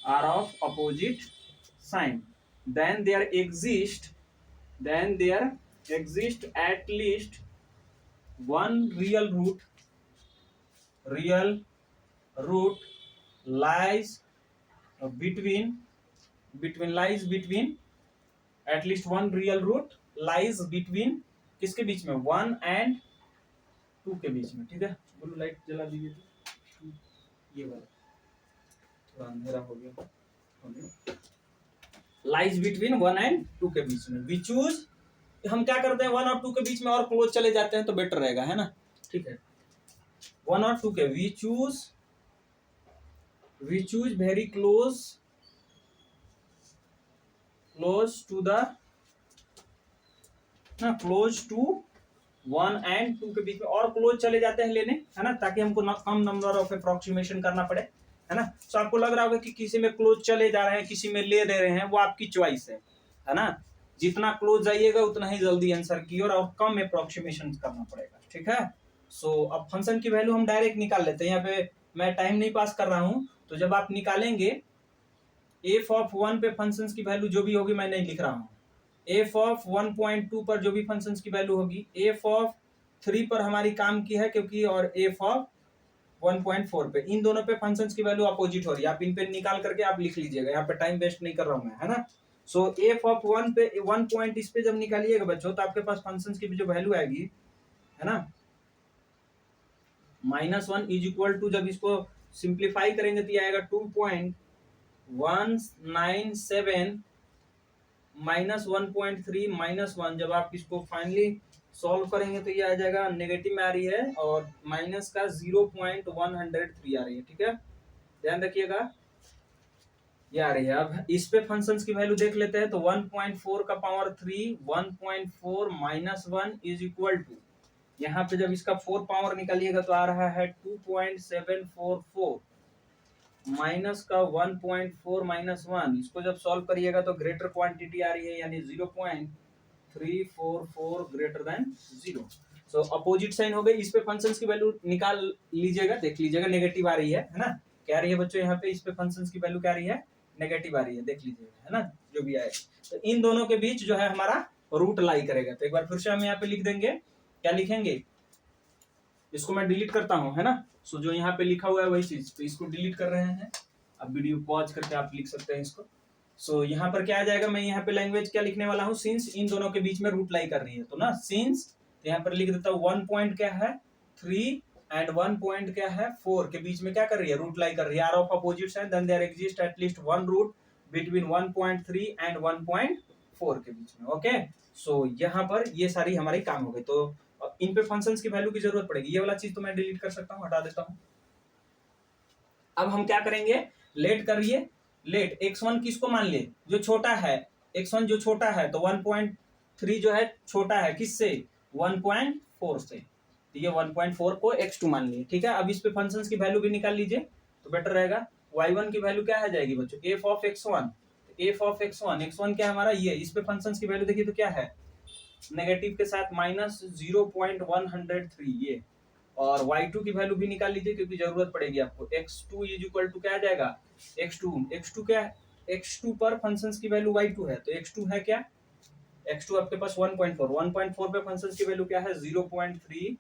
Speaker 1: are of opposite sign, then there exist at least one real root lies between at least one real root lies between किसके बीच में, one and two के बीच में, ठीक है। Blue light जला दीजिए, तो ये वाला थोड़ा अंधेरा हो गया, lies between one and two के बीच में। वी चूज, हम क्या करते हैं, वन और टू के बीच में और क्लोज चले जाते हैं तो बेटर रहेगा, है ना, ठीक है। वन और टू के we choose very close to the ना, close to one and two के बीच में और क्लोज चले जाते हैं लेने, है ना, ताकि हमको कम नंबर ऑफ अप्रोक्सीमेशन करना पड़े, है ना। तो आपको लग रहा होगा कि किसी में क्लोज चले जा रहे हैं, किसी में ले दे रहे हैं, वो आपकी चॉइस है ना। जितना क्लोज जाइएगा उतना ही जल्दी आंसर की और कम अप्रोक्सीमेशन करना पड़ेगा, ठीक है। सो अब फंक्शन की वैल्यू हम डायरेक्ट निकाल लेते हैं, यहाँ पे मैं टाइम नहीं पास कर रहा हूँ। तो जब आप निकालेंगे एफ ऑफ वन पे फंक्शन की वैल्यू जो भी होगी, मैं नहीं लिख रहा हूँ, एफ ऑफ 1.2 पर जो भी फंक्शंस की वैल्यू होगी, एफ ऑफ 3 पर हमारी काम की है क्योंकि, और एफ ऑफ 1.4 पे, इन दोनों पे फंक्शंस की वैल्यू अपोजिट हो रही है, आप इन पे निकाल करके आप लिख लीजिएगा, यहाँ पे टाइम वेस्ट नहीं कर रहा हूँ मैं, है ना। सो एफ ऑफ वन पे 1 पॉइंट इस पे जब निकालिएगा बच्चों, तो आपके पास फंक्शंस की जो वैल्यू आएगी, है ना, minus one is equal to, जब इसको सिंप्लीफाई करेंगे तो ये आएगा 2.197 माइनस 1.3 माइनस वन। जब आप इसको फाइनली सॉल्व करेंगे तो ये आ जाएगा, नेगेटिव में आ रही है और माइनस का 0.103 आ रही है, ठीक है, ध्यान रखिएगा, ये आ रही है। अब इस पे फंक्शंस की वैल्यू देख लेते हैं, तो 1.4 का power 3, 1.4 minus one is equal to, यहाँ पे जब इसका 4 पावर निकालिएगा तो आ रहा है 2.744 माइनस का 1.4 माइनस वन। इसको जब सॉल्व करिएगा तो ग्रेटर क्वांटिटी आ रही है, यानी 0.344 greater than zero. So opposite sign हो गई। इस पे फंक्शंस की वैल्यू निकाल लीजिएगा, देख लीजिएगा, नेगेटिव आ रही है ना, क्या आ रही है बच्चों, यहाँ पे इस पे फंक्शंस की वैल्यू क्या आ रही है, नेगेटिव आ रही है, देख लीजिएगा, है ना, जो भी आए। तो इन दोनों के बीच जो है हमारा रूट लाई करेगा। तो एक बार फिर से हम यहाँ पे लिख देंगे, क्या लिखेंगे, इसको मैं डिलीट करता हूँ, है ना। सो जो यहाँ पे लिखा हुआ है वही चीज, तो इसको डिलीट कर रहे हैं। अब वीडियो पॉज करके आप लिख सकते हैं इसको। सो यहाँ पर क्या आ जाएगा, मैं यहाँ पे लैंग्वेज क्या लिखने वाला हूँ, सिंस इन दोनों के बीच में रूट लाई कर रही है, तो ना सिंस, तो यहाँ पर लिख देता हूँ 1 पॉइंट क्या है 3 एंड 1 पॉइंट क्या है 4 के बीच में क्या कर रही है, रूट लाई कर रही है, are of opposite sign, then there exist at least one root between 1.3 and 1.4 के बीच में। ओके, सो यहाँ पर ये सारी हमारी काम हो गई। तो इन पे फंक्शंस की वैल्यू की जरूरत पड़ेगी, ये वाला चीज तो मैं डिलीट कर सकता हूँ, हटा देता हूँ। अब हम क्या करेंगे, लेट करिए, लेट x1 किसको मान लिए, जो छोटा है, x1 जो छोटा है, तो 1.3 जो है छोटा है किससे, 1.4 से, तो ये 1.4 को x2 मान लिए, ठीक है। अब इस पे फंक्शंस की वैल्यू भी निकाल लीजिए तो बेटर रहेगा। y1 की वैल्यू क्या आ जाएगी बच्चों, f of x1, f of x1 क्या है हमारा, ये, इस पे फंक्शंस की वैल्यू देखिए तो क्या है, नेगेटिव के साथ माइनस 0.103 ये, और y2 की वैल्यू भी निकाल लीजिए क्योंकि जरूरत पड़ेगी आपको। x2 इज इक्वल टू क्या आ जाएगा, x2 क्या है, x2 पर फंक्शंस की वैल्यू y2 है, तो x2 है क्या, x2 आपके पास 1.4 पे फंक्शंस की वैल्यू क्या है 0.3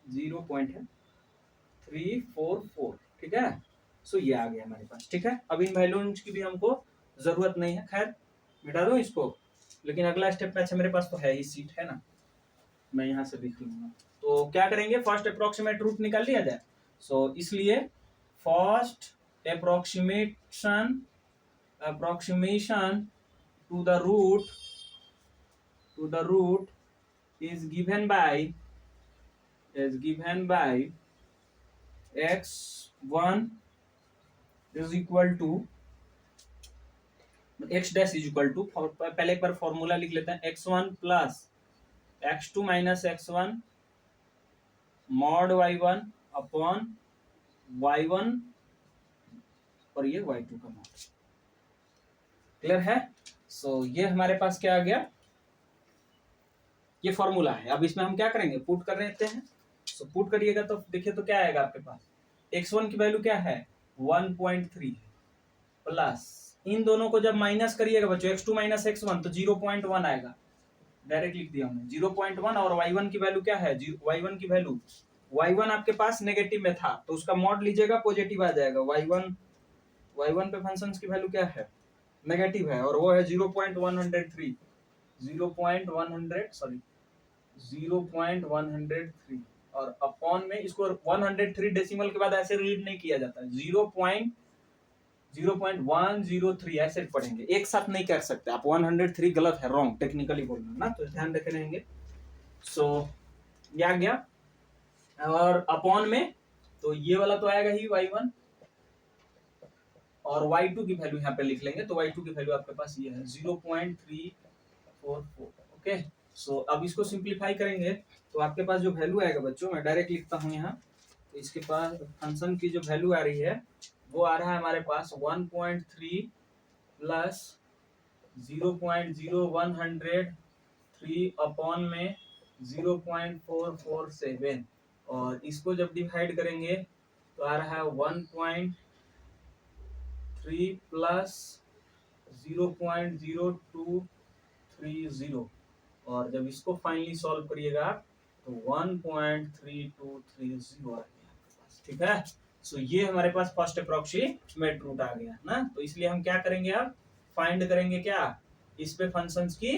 Speaker 1: 0.344, ठीक है। सो ये आ गया हमारे पास, ठीक है। अब इन वैल्यूज की भी हमको जरूरत नहीं है, खैर मिटा दो इसको, लेकिन अगला स्टेप में अच्छा मेरे पास तो है ही सीट, है ना, मैं यहाँ से लिख लूंगा। तो क्या करेंगे, फर्स्ट अप्रोक्सीमेट रूट निकाल लिया जाए। सो इसलिए first approximation to the root is given by x1 is equal to x dash is equal to, पहले एक बार फॉर्मूला लिख लेते हैं, x1 plus x2 minus x1 mod y1 upon y1 और ये y2 का मॉड। क्लियर है। सो ये हमारे पास क्या आ गया, ये फॉर्मूला है। अब इसमें हम क्या करेंगे, पुट कर लेते हैं। सो पुट करिएगा तो देखिए तो क्या आएगा आपके पास, x1 की वैल्यू क्या है 1.3 प्लस इन दोनों को जब माइनस करिएगा बच्चों, x2 माइनस x1 तो 0.1 आएगा, डायरेक्ट लिख दिया हमने 0.1। और y1 की वैल्यू क्या है, y1 की वैल्यू, y1 आपके पास नेगेटिव में था तो उसका मॉड लीजिएगा, पॉजिटिव आ जाएगा। y1 पे फंक्शंस की वैल्यू क्या है, नेगेटिव है, और वो है 0.103 और अपॉन में इसको 103 डेसिमल के बाद ऐसे रीड नहीं किया जाता, 0.103 ऐसे पढ़ेंगे, एक साथ नहीं कर सकते आप। 103 गलत है, रॉन्ग टेक्निकली बोलना ना, तो ध्यान रखे रहेंगे। सो ये आ गया, और अपॉन में तो ये वाला तो आएगा ही y1, और y2 की वैल्यू यहाँ पे लिख लेंगे, तो y2 की वैल्यू आपके पास ये है 0.344। ओके। सो अब इसको सिंप्लीफाई करेंगे तो आपके पास जो वैल्यू आएगा बच्चों, मैं डायरेक्ट लिखता हूँ यहाँ, तो इसके पास फंक्शन की जो वैल्यू आ रही है वो आ रहा है हमारे पास 1.3 प्लस 0.0103 अपॉन में 0.447, और इसको जब डिवाइड करेंगे तो आ रहा है 1.3 प्लस 0.0230, और जब इसको फाइनली सॉल्व करिएगा तो 1.3230 आ गया आपके पास, ठीक है। सो ये हमारे पास फर्स्ट अप्रोक्सीमेट रूट आ गया ना, तो इसलिए हम क्या करेंगे, अब फाइंड करेंगे क्या, इस पे फंक्शंस की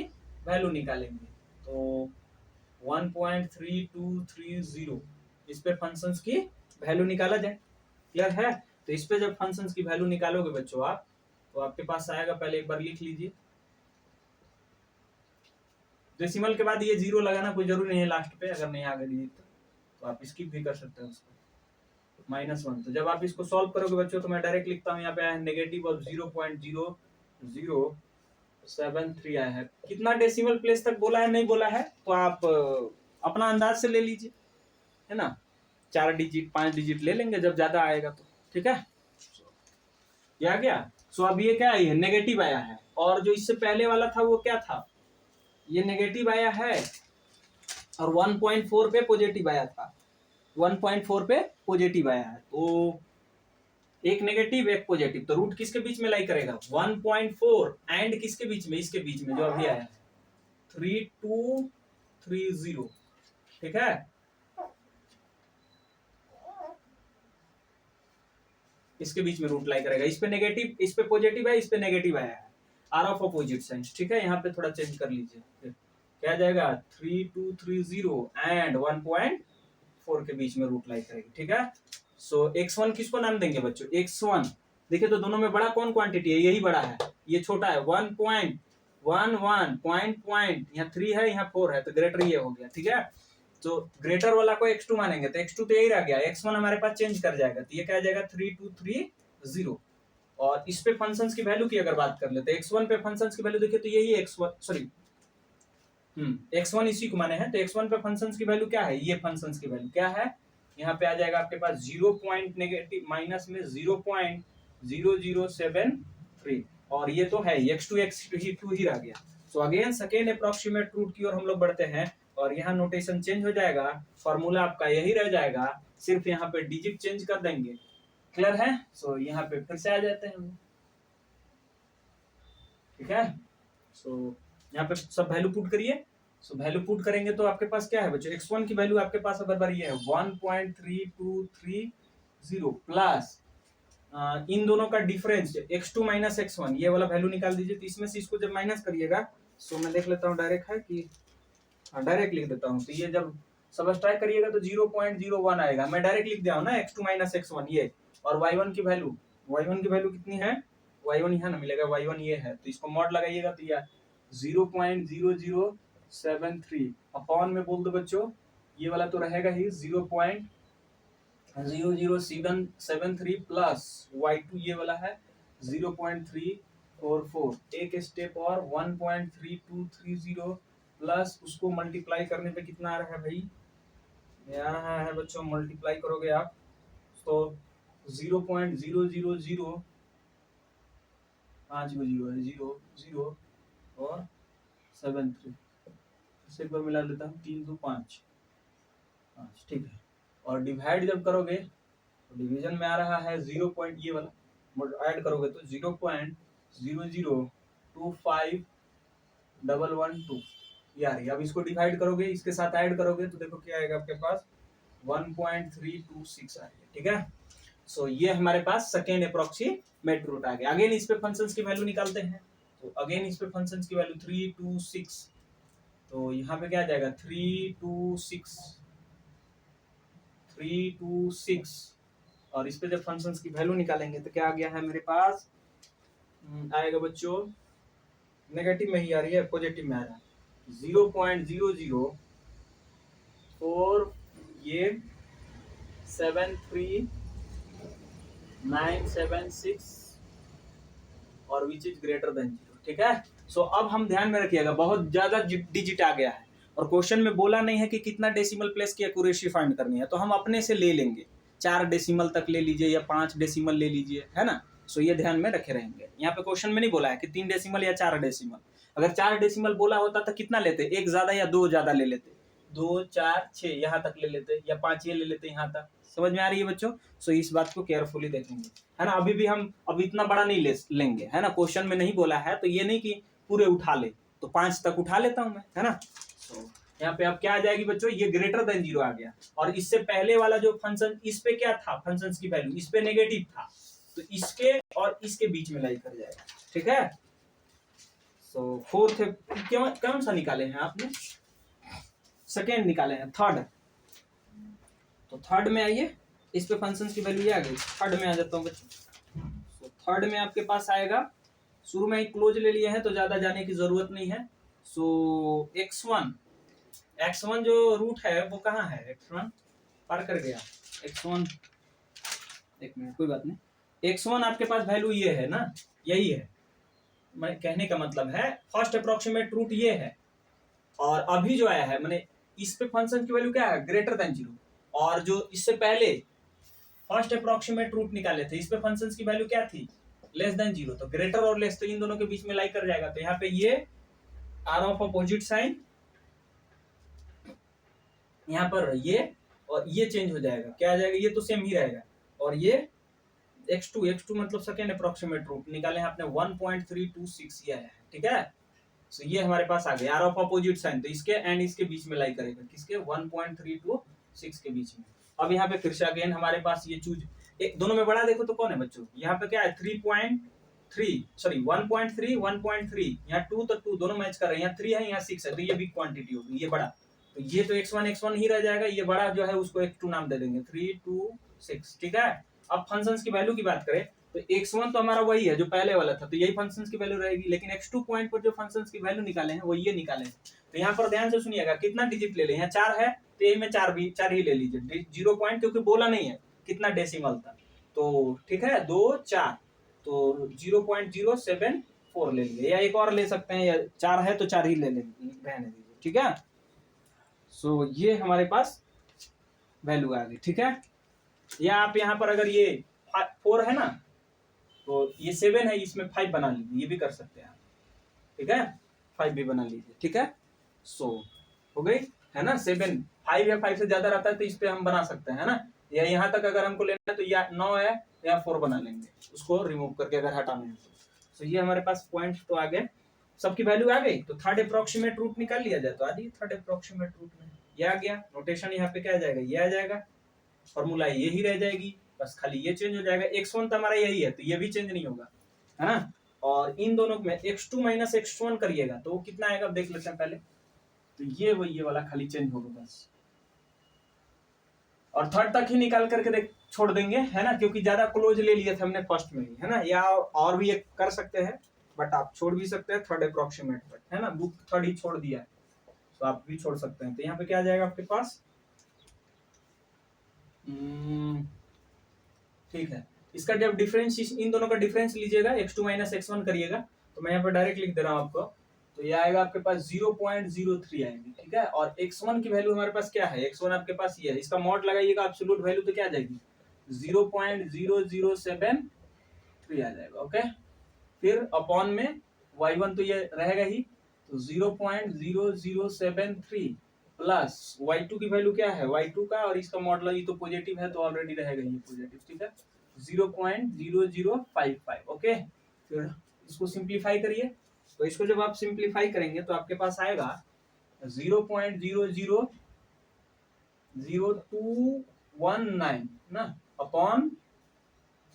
Speaker 1: वैल्यू निकालेंगे। तो 1.3230 इस पे फंक्शंस की वैल्यू निकाला जाए। क्लियर है। तो इस पे जब फंक्शंस की वैल्यू निकालोगे बच्चों आप, तो आपके पास आएगा, पहले एक बार लिख लीजिए, डेसिमल के बाद ये जीरो लगाना कोई जरूरी नहीं है लास्ट पे, अगर नहीं आ गई डिजिट तो आप स्किप भी कर सकते हैं उसको, -1। तो जब आप इसको सॉल्व करोगे बच्चों, तो मैं डायरेक्ट लिखता हूँ यहाँ पे आया नेगेटिव ऑफ 0.0073 आया है। कितना डेसिमल प्लेस तक बोला है नहीं बोला है तो आप अपना अंदाज से ले लीजिए, है ना, 4 डिजिट 5 डिजिट ले लेंगे जब ज्यादा आएगा तो, ठीक है। ये आ गया। सो अब ये क्या है, नेगेटिव आया है, और जो इससे पहले वाला था वो क्या था, ये नेगेटिव आया है, और 1.4 पे पॉजिटिव आया था, 1.4 पे पॉजिटिव आया है, तो एक नेगेटिव एक पॉजिटिव, तो रूट किसके बीच में लाई करेगा, 1.4 एंड किसके बीच में, इसके बीच में जो अभी आया है 3230, ठीक है। इसके बीच में रूट लाई करेगा, इस पे नेगेटिव इस पे पॉजिटिव है, इस पे नेगेटिव आया है, आर ऑफ अपोजिट साइंस, ठीक है। यहाँ पे थोड़ा चेंज कर लीजिए, क्या जाएगा 3230 एंड 1.4 के बीच में रूट लाई करेगी, ठीक है। सो x1 किसको नाम देंगे बच्चों, x1, देखिए तो दोनों में बड़ा कौन क्वांटिटी है, यही बड़ा है, ये छोटा है 1.11 पॉइंट यहाँ 3 है, यहाँ 4 है, तो ग्रेटर ये हो गया, ठीक है। तो ग्रेटर वाला को x2 मानेंगे, तो x2 तो यही रह गया, x1 हमारे पास चेंज कर जाएगा, तो ये क्या जाएगा 3230। और इस पे फंक्शंस की वैल्यू की अगर बात कर लेते हैं, x1 पे फंक्शंस की वैल्यू देखिए तो यही x1 सॉरी x1 इसी को माने हैं, तो x1 पे फंक्शंस की वैल्यू क्या है, ये फंक्शंस की वैल्यू क्या है, यहाँ पे आ जाएगा आपके पास 0 पॉइंट नेगेटिव माइनस में 0.0073, और ये तो है x2 ही रह गया। So again second approximate root की ओर हम लोग बढ़ते हैं, और यहाँ नोटेशन चेंज हो जाएगा, फॉर्मूला आपका यही रह जाएगा, सिर्फ यहाँ पे डिजिट चेंज कर देंगे। क्लियर है। सो यहाँ पे फिर से आ जाते हैं, ठीक है। सो यहाँ पे सब वैल्यू पुट करिए, सो वैल्यू पुट करेंगे तो आपके पास क्या है बच्चों, x1 की वैल्यू आपके पास अगर ये है 1.3230 प्लस इन दोनों का डिफरेंस x2 माइनस x1, ये वाला वैल्यू निकाल दीजिए। तो इसमें से इसको जब माइनस करिएगा, सो मैं देख लेता हूँ डायरेक्ट है कि डायरेक्ट लिख देता हूँ। तो ये जब सबट्रैक्ट करिएगा तो 0.01 आएगा। मैं डायरेक्ट लिख दिया हूँ ना x2 माइनस x1 ये, और y1 की वैल्यू कितनी है, y1 यहाँ ना मिलेगा, y1 ये है। तो इसको मॉड लगाइएगा तो यह 0.0073 अपॉन में बोल दो बच्चों, ये वाला तो रहेगा ही 0.00773 प्लस y2 ये वाला है 0.344, एक स्टेप और 1.3230 प्लस उसको मल्टीप्लाई करने पे कितना आ रहा है भाई, यहाँ है बच्चों, मल्टीप्लाई करोगे आप तो 0.000 5 को 0 है 0 और 73, इसे एक बार मिला लेता हूँ 3 2 5, ठीक है। और डिवाइड जब करोगे तो डिवीजन में आ रहा है 0. ये वाला ऐड करोगे तो 0.0025112 यार। अब इसको डिवाइड करोगे, इसके साथ ऐड करोगे तो देखो क्या आएगा आपके पास 1.326 आ रही है, ठीक है। सो ये हमारे पास सेकेंड अप्रोक्सीमेट रूट आ गया। अगेन इस पे फंक्शंस की वैल्यू निकालते हैं। तो अगेन इस पे फंक्शंस की वैल्यू 326, तो यहाँ पे क्या आ जाएगा 326 और इस पे जब फंक्शंस की वैल्यू निकालेंगे तो क्या आ गया है मेरे पास, आएगा बच्चों नेगेटिव में ही आ रही है, पॉजिटिव में आ रहा है 0.004 ये 73976 और विच इज ग्रेटर देन 0, ठीक है। सो अब हम ध्यान में रखिएगा, बहुत ज्यादा डिजिट आ गया है और क्वेश्चन में बोला नहीं है कि कितना डेसिमल प्लेस की एक्यूरेसी फाइंड करनी है, तो हम अपने से ले लेंगे, 4 डेसिमल तक ले लीजिए या 5 डेसिमल ले लीजिए, है ना। सो ये ध्यान में रखे रहेंगे। यहाँ पे क्वेश्चन में नहीं बोला है कि 3 डेसिमल या 4 डेसिमल। अगर 4 डेसिमल बोला होता तो कितना लेते, एक ज्यादा या 2 ज्यादा ले लेते, 2 4 6 यहाँ तक ले लेते या 5 ये ले लेते यहाँ तक। समझ में आ रही है बच्चों। सो इस बात को केयरफुली देखेंगे, है ना। अभी भी हम अब इतना बड़ा नहीं लेंगे, है ना। क्वेश्चन में नहीं बोला है तो ये नहीं कि पूरे उठा ले, तो 5 तक उठा लेता हूं मैं, है ना। तो यहाँ पे अब क्या आ जाएगी बच्चों, ये ग्रेटर देन 0 आ गया। और इससे पहले वाला जो फंक्शन, इस पे क्या था, फंक्शन की वैल्यू इस पे नेगेटिव था, तो इसके और इसके बीच में लाई कर जाएगा, ठीक है। सो फोर्थ कौन सा निकाले हैं आपने, सेकेंड निकाले हैं, थर्ड। तो थर्ड में आइए, इस पे फंक्शन की वैल्यू आ गई, थर्ड में आ जाता हूँ बच्चों। तो थर्ड में आपके पास आएगा, शुरू में ही क्लोज ले लिए हैं तो ज्यादा जाने की जरूरत नहीं है। सो x1 जो रूट है वो कहाँ है, x1 पार कर गया, x1 एक मिनट कोई बात नहीं, x1 आपके पास वैल्यू ये है ना, यही है। मैं कहने का मतलब है फर्स्ट अप्रोक्सीमेट रूट ये है, और अभी जो आया है मैंने इस पे फंक्शन की वैल्यू क्या है, ग्रेटर देन 0, और जो इससे पहले फर्स्ट अप्रोक्सीमेट रूट निकाले थे इस पे फंक्शन की वैल्यू क्या थी, लेस देन 0। तो ग्रेटर और लेस तो इन दोनों के बीच में लाई कर जाएगा। तो यहाँ पे ये आर ऑफ अपोजिट साइन, यहाँ पर ये और ये चेंज हो जाएगा, क्या आ जाएगा, ये तो सेम ही रहेगा। और ये x2 मतलब सेकेंड अप्रोक्सीमेट रूट निकाले हैं आपने 1.326 ये है, ठीक है। सो ये हमारे पास आ गया आर ऑफ अपोजिट साइन, तो इसके एंड इसके बीच में लाई करेगा, किसके 1.326 के बीच में। अब यहाँ पे फिर से अगेन हमारे पास ये चूज, दोनों में बड़ा देखो तो कौन है बच्चों, यहाँ पे क्या है 3.3 सॉरी 1.3 यहाँ 2 तो 2 दोनों मैच कर रहे हैं, यहाँ 3 है यहाँ 6 है, तो ये बिग क्वांटिटी होगी, ये बड़ा। तो ये तो x1 ही रह जाएगा, ये बड़ा जो है उसको x2 नाम दे देंगे, 3 2 6, ठीक है। अब फंक्शंस की वैल्यू की बात करें तो x1 तो हमारा वही है जो पहले वाला था, तो यही फंक्शंस की वैल्यू रहेगी, लेकिन x2 पॉइंट पर जो फंक्शंस की वैल्यू निकाले हैं वो ये निकाले हैं। तो यहाँ पर ध्यान से सुनिएगा, कितना डिजिट ले लें, यहाँ 4 है तो यही में 4 ही ले लीजिए, 0 पॉइंट क्योंकि बोला नहीं है कितना डेसिमल था, तो ठीक है 2 4, तो 0.074 ले लिए, या एक और ले सकते हैं, या 4 है तो 4 ही ले लेंगे, रहने दीजिए, ठीक है। सो ये हमारे पास वैल्यू आ गई, ठीक है। या आप यहाँ पर अगर ये 4 है ना तो ये 7 है, इसमें 5 बना लीजिए, ये भी कर सकते हैं आप, ठीक है, 5 भी बना लीजिए, ठीक है। सो हो गई है ना, 7 5 या 5 से ज्यादा रहता है तो इस पे हम बना सकते हैं, है ना। या यहाँ तक अगर हमको लेना है तो या 9 है या 4 बना लेंगे, उसको रिमूव करके अगर हटाना है तो। सो ये हमारे पास पॉइंट तो आ गए। सबकी वैल्यू आ गई तो थर्ड अप्रोक्सीमेट रूट निकाल लिया जाए, तो आ जाइए थर्ड अप्रोक्सीमेट रूट में ये आ गया। नोटेशन यहाँ पे क्या आ जाएगा, ये आ जाएगा, फॉर्मूला यही रह जाएगी, बस खाली ये चेंज हो जाएगा। x1 तो हमारा यही है तो ये भी चेंज नहीं होगा, है ना। और इन दोनों में x2 माइनस x1 करिएगा तो वो कितना आएगा देख लेते हैं पहले। तो ये वाला खाली चेंज होगा बस, और थर्ड तक ही निकाल करके देख छोड़ देंगे, है ना, क्योंकि ज्यादा क्लोज ले लिए थे हमने फर्स्ट में ही, है ना। या और भी एक कर सकते हैं बट आप छोड़ भी सकते हैं थर्ड अप्रोक्सीमेट तक, है ना। बुक थर्ड ही छोड़ दिया है तो आप भी छोड़ सकते हैं। तो यहाँ पे क्या आ जाएगा आपके पास, ठीक है। इसका जब डिफरेंस, इन दोनों का डिफरेंस लीजिएगा, x2 माइनस x1 करिएगा, तो मैं यहाँ पे डायरेक्ट लिख दे रहा हूँ आपको, तो ये आएगा आपके पास 0.03 आएगी, ठीक है। और x1 की वैल्यू हमारे पास क्या है, x1 आपके पास ये है, इसका मॉड लगाइएगा एब्सोल्यूट वैल्यू तो क्या आ जाएगी 0.0073 आ जाएगा, ओके। फिर अपॉन में y1 तो ये रहेगा ही, तो 0.0073 प्लस y2 की वैल्यू क्या है y2 का, और इसका मॉडल ये तो पॉजिटिव है तो ऑलरेडी रहेगा ये पॉजिटिव, ठीक है 0.0055, ओके। फिर इसको सिंप्लीफाई करिए, तो इसको जब आप सिंप्लीफाई करेंगे तो आपके पास आएगा 0.000219 ना अपॉन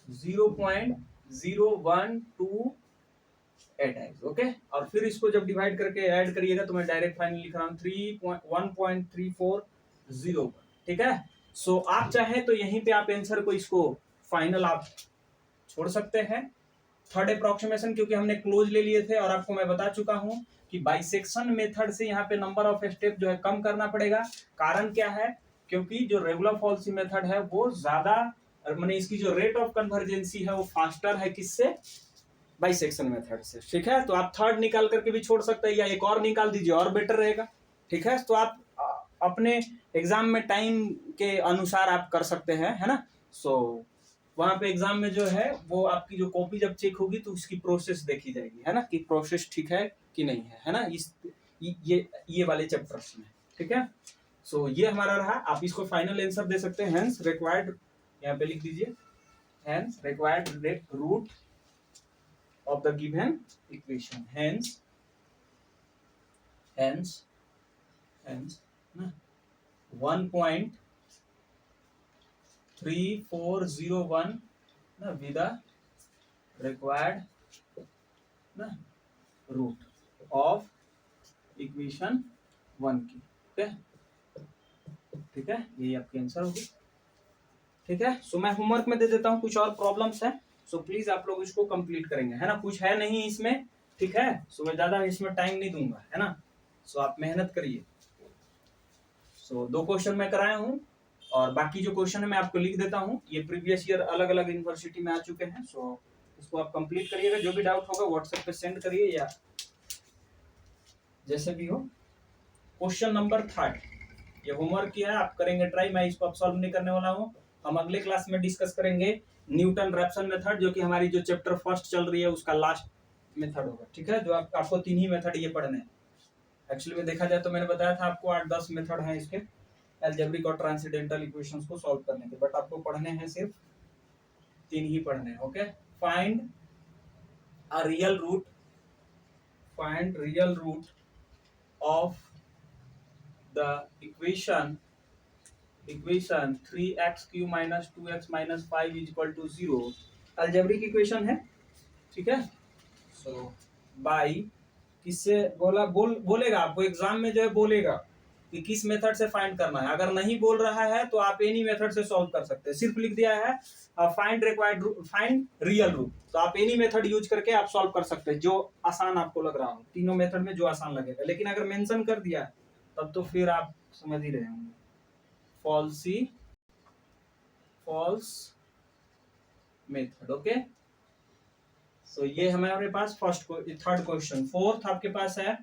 Speaker 1: 0.0128, ओके। और फिर इसको जब डिवाइड करके ऐड करिएगा तो मैं डायरेक्ट फाइनल लिख रहा हूँ 1.3401, ठीक है। सो आप चाहे तो यहीं पे आप आंसर को इसको फाइनल आप छोड़ सकते हैं। थर्ड अप्रोक्सीमेशन क्योंकि हमने क्लोज ले लिए थे और आपको मैं बता चुका हूं कि बाइसेक्शन मेथड से यहाँ पे नंबर ऑफ स्टेप जो है कम करना पड़ेगा। कारण क्या है, क्योंकि जो रेगुलर फॉल्सी मेथड है वो ज्यादा, माने इसकी जो रेट ऑफ कन्वर्जेंसी है वो फास्टर है किससे, बाइसेक्शन मेथड से, ठीक है। तो आप थर्ड निकाल करके भी छोड़ सकते हैं या एक और निकाल दीजिए और बेटर रहेगा, ठीक है। तो आप अपने एग्जाम में टाइम के अनुसार आप कर सकते हैं, है ना। सो वहां पे एग्जाम में जो है वो आपकी जो कॉपी जब चेक होगी तो उसकी प्रोसेस देखी जाएगी, है ना, कि प्रोसेस ठीक है कि नहीं है ना, इस ये वाले चैप्टर्स में, ठीक है। सो ये हमारा रहा, आप इसको फाइनल आंसर दे सकते हैं। हेंस रिक्वायर्ड, यहाँ पे लिख दीजिए, hence required root of the given equation, hence 1.3401 with the required root of equation 1 की, ठीक है। यही आपकी आंसर होगी, ठीक है। सो मैं होमवर्क में दे देता हूँ, कुछ और प्रॉब्लम्स है सो प्लीज आप लोग इसको कंप्लीट करेंगे, है ना। कुछ है नहीं इसमें, ठीक है। सो मैं ज्यादा इसमें टाइम नहीं दूंगा, है ना। सो आप मेहनत करिए। सो 2 क्वेश्चन मैं कराया हूँ और बाकी जो क्वेश्चन है मैं आपको लिख देता हूँ, ये प्रीवियस ईयर अलग अलग यूनिवर्सिटी में आ चुके हैं। सो इसको आप कंप्लीट करिएगा, जो भी डाउट होगा व्हाट्सएप पे सेंड करिए या जैसे भी हो। क्वेश्चन नंबर 3 ये होमवर्क किया है, आप करेंगे ट्राई, मैं इसको अब सॉल्व नहीं करने वाला हूँ। हम अगले क्लास में डिस्कस करेंगे न्यूटन रैप्सन मेथड, जो कि हमारी जो चैप्टर फर्स्ट चल रही है उसका लास्ट मेथड होगा, ठीक है। जो आपको 3 ही मेथड ये पढ़ने हैं। एक्चुअली में देखा जाए तो मैंने बताया था आपको 8-10 मेथड हैं इसके अलजेब्रिक और ट्रांसेंडेंटल इक्वेशंस को सॉल्व करने के, बट आपको पढ़ने हैं सिर्फ 3 ही पढ़ने हैं, okay. Find a real root, find real root of the equation 3x cube minus 2x minus 5 is equal to 0, algebraic equation है, ठीक है। सो बाई किससे बोलेगा आपको एग्जाम में जो है, बोलेगा कि किस मेथड से फाइंड करना है। अगर नहीं बोल रहा है तो आप एनी मेथड से सॉल्व कर सकते हैं, सिर्फ लिख दिया है find required find real root, तो आप एनी मेथड यूज करके आप सॉल्व कर सकते हैं जो आसान आपको लग रहा हो, तीनों मेथड में जो आसान लगेगा। लेकिन अगर मेंशन कर दिया तब तो फिर आप समझ ही रहे होंगे, फॉल्स मेथड, ओके। सो ये हमारे पास थर्ड क्वेश्चन। फोर्थ आपके पास है,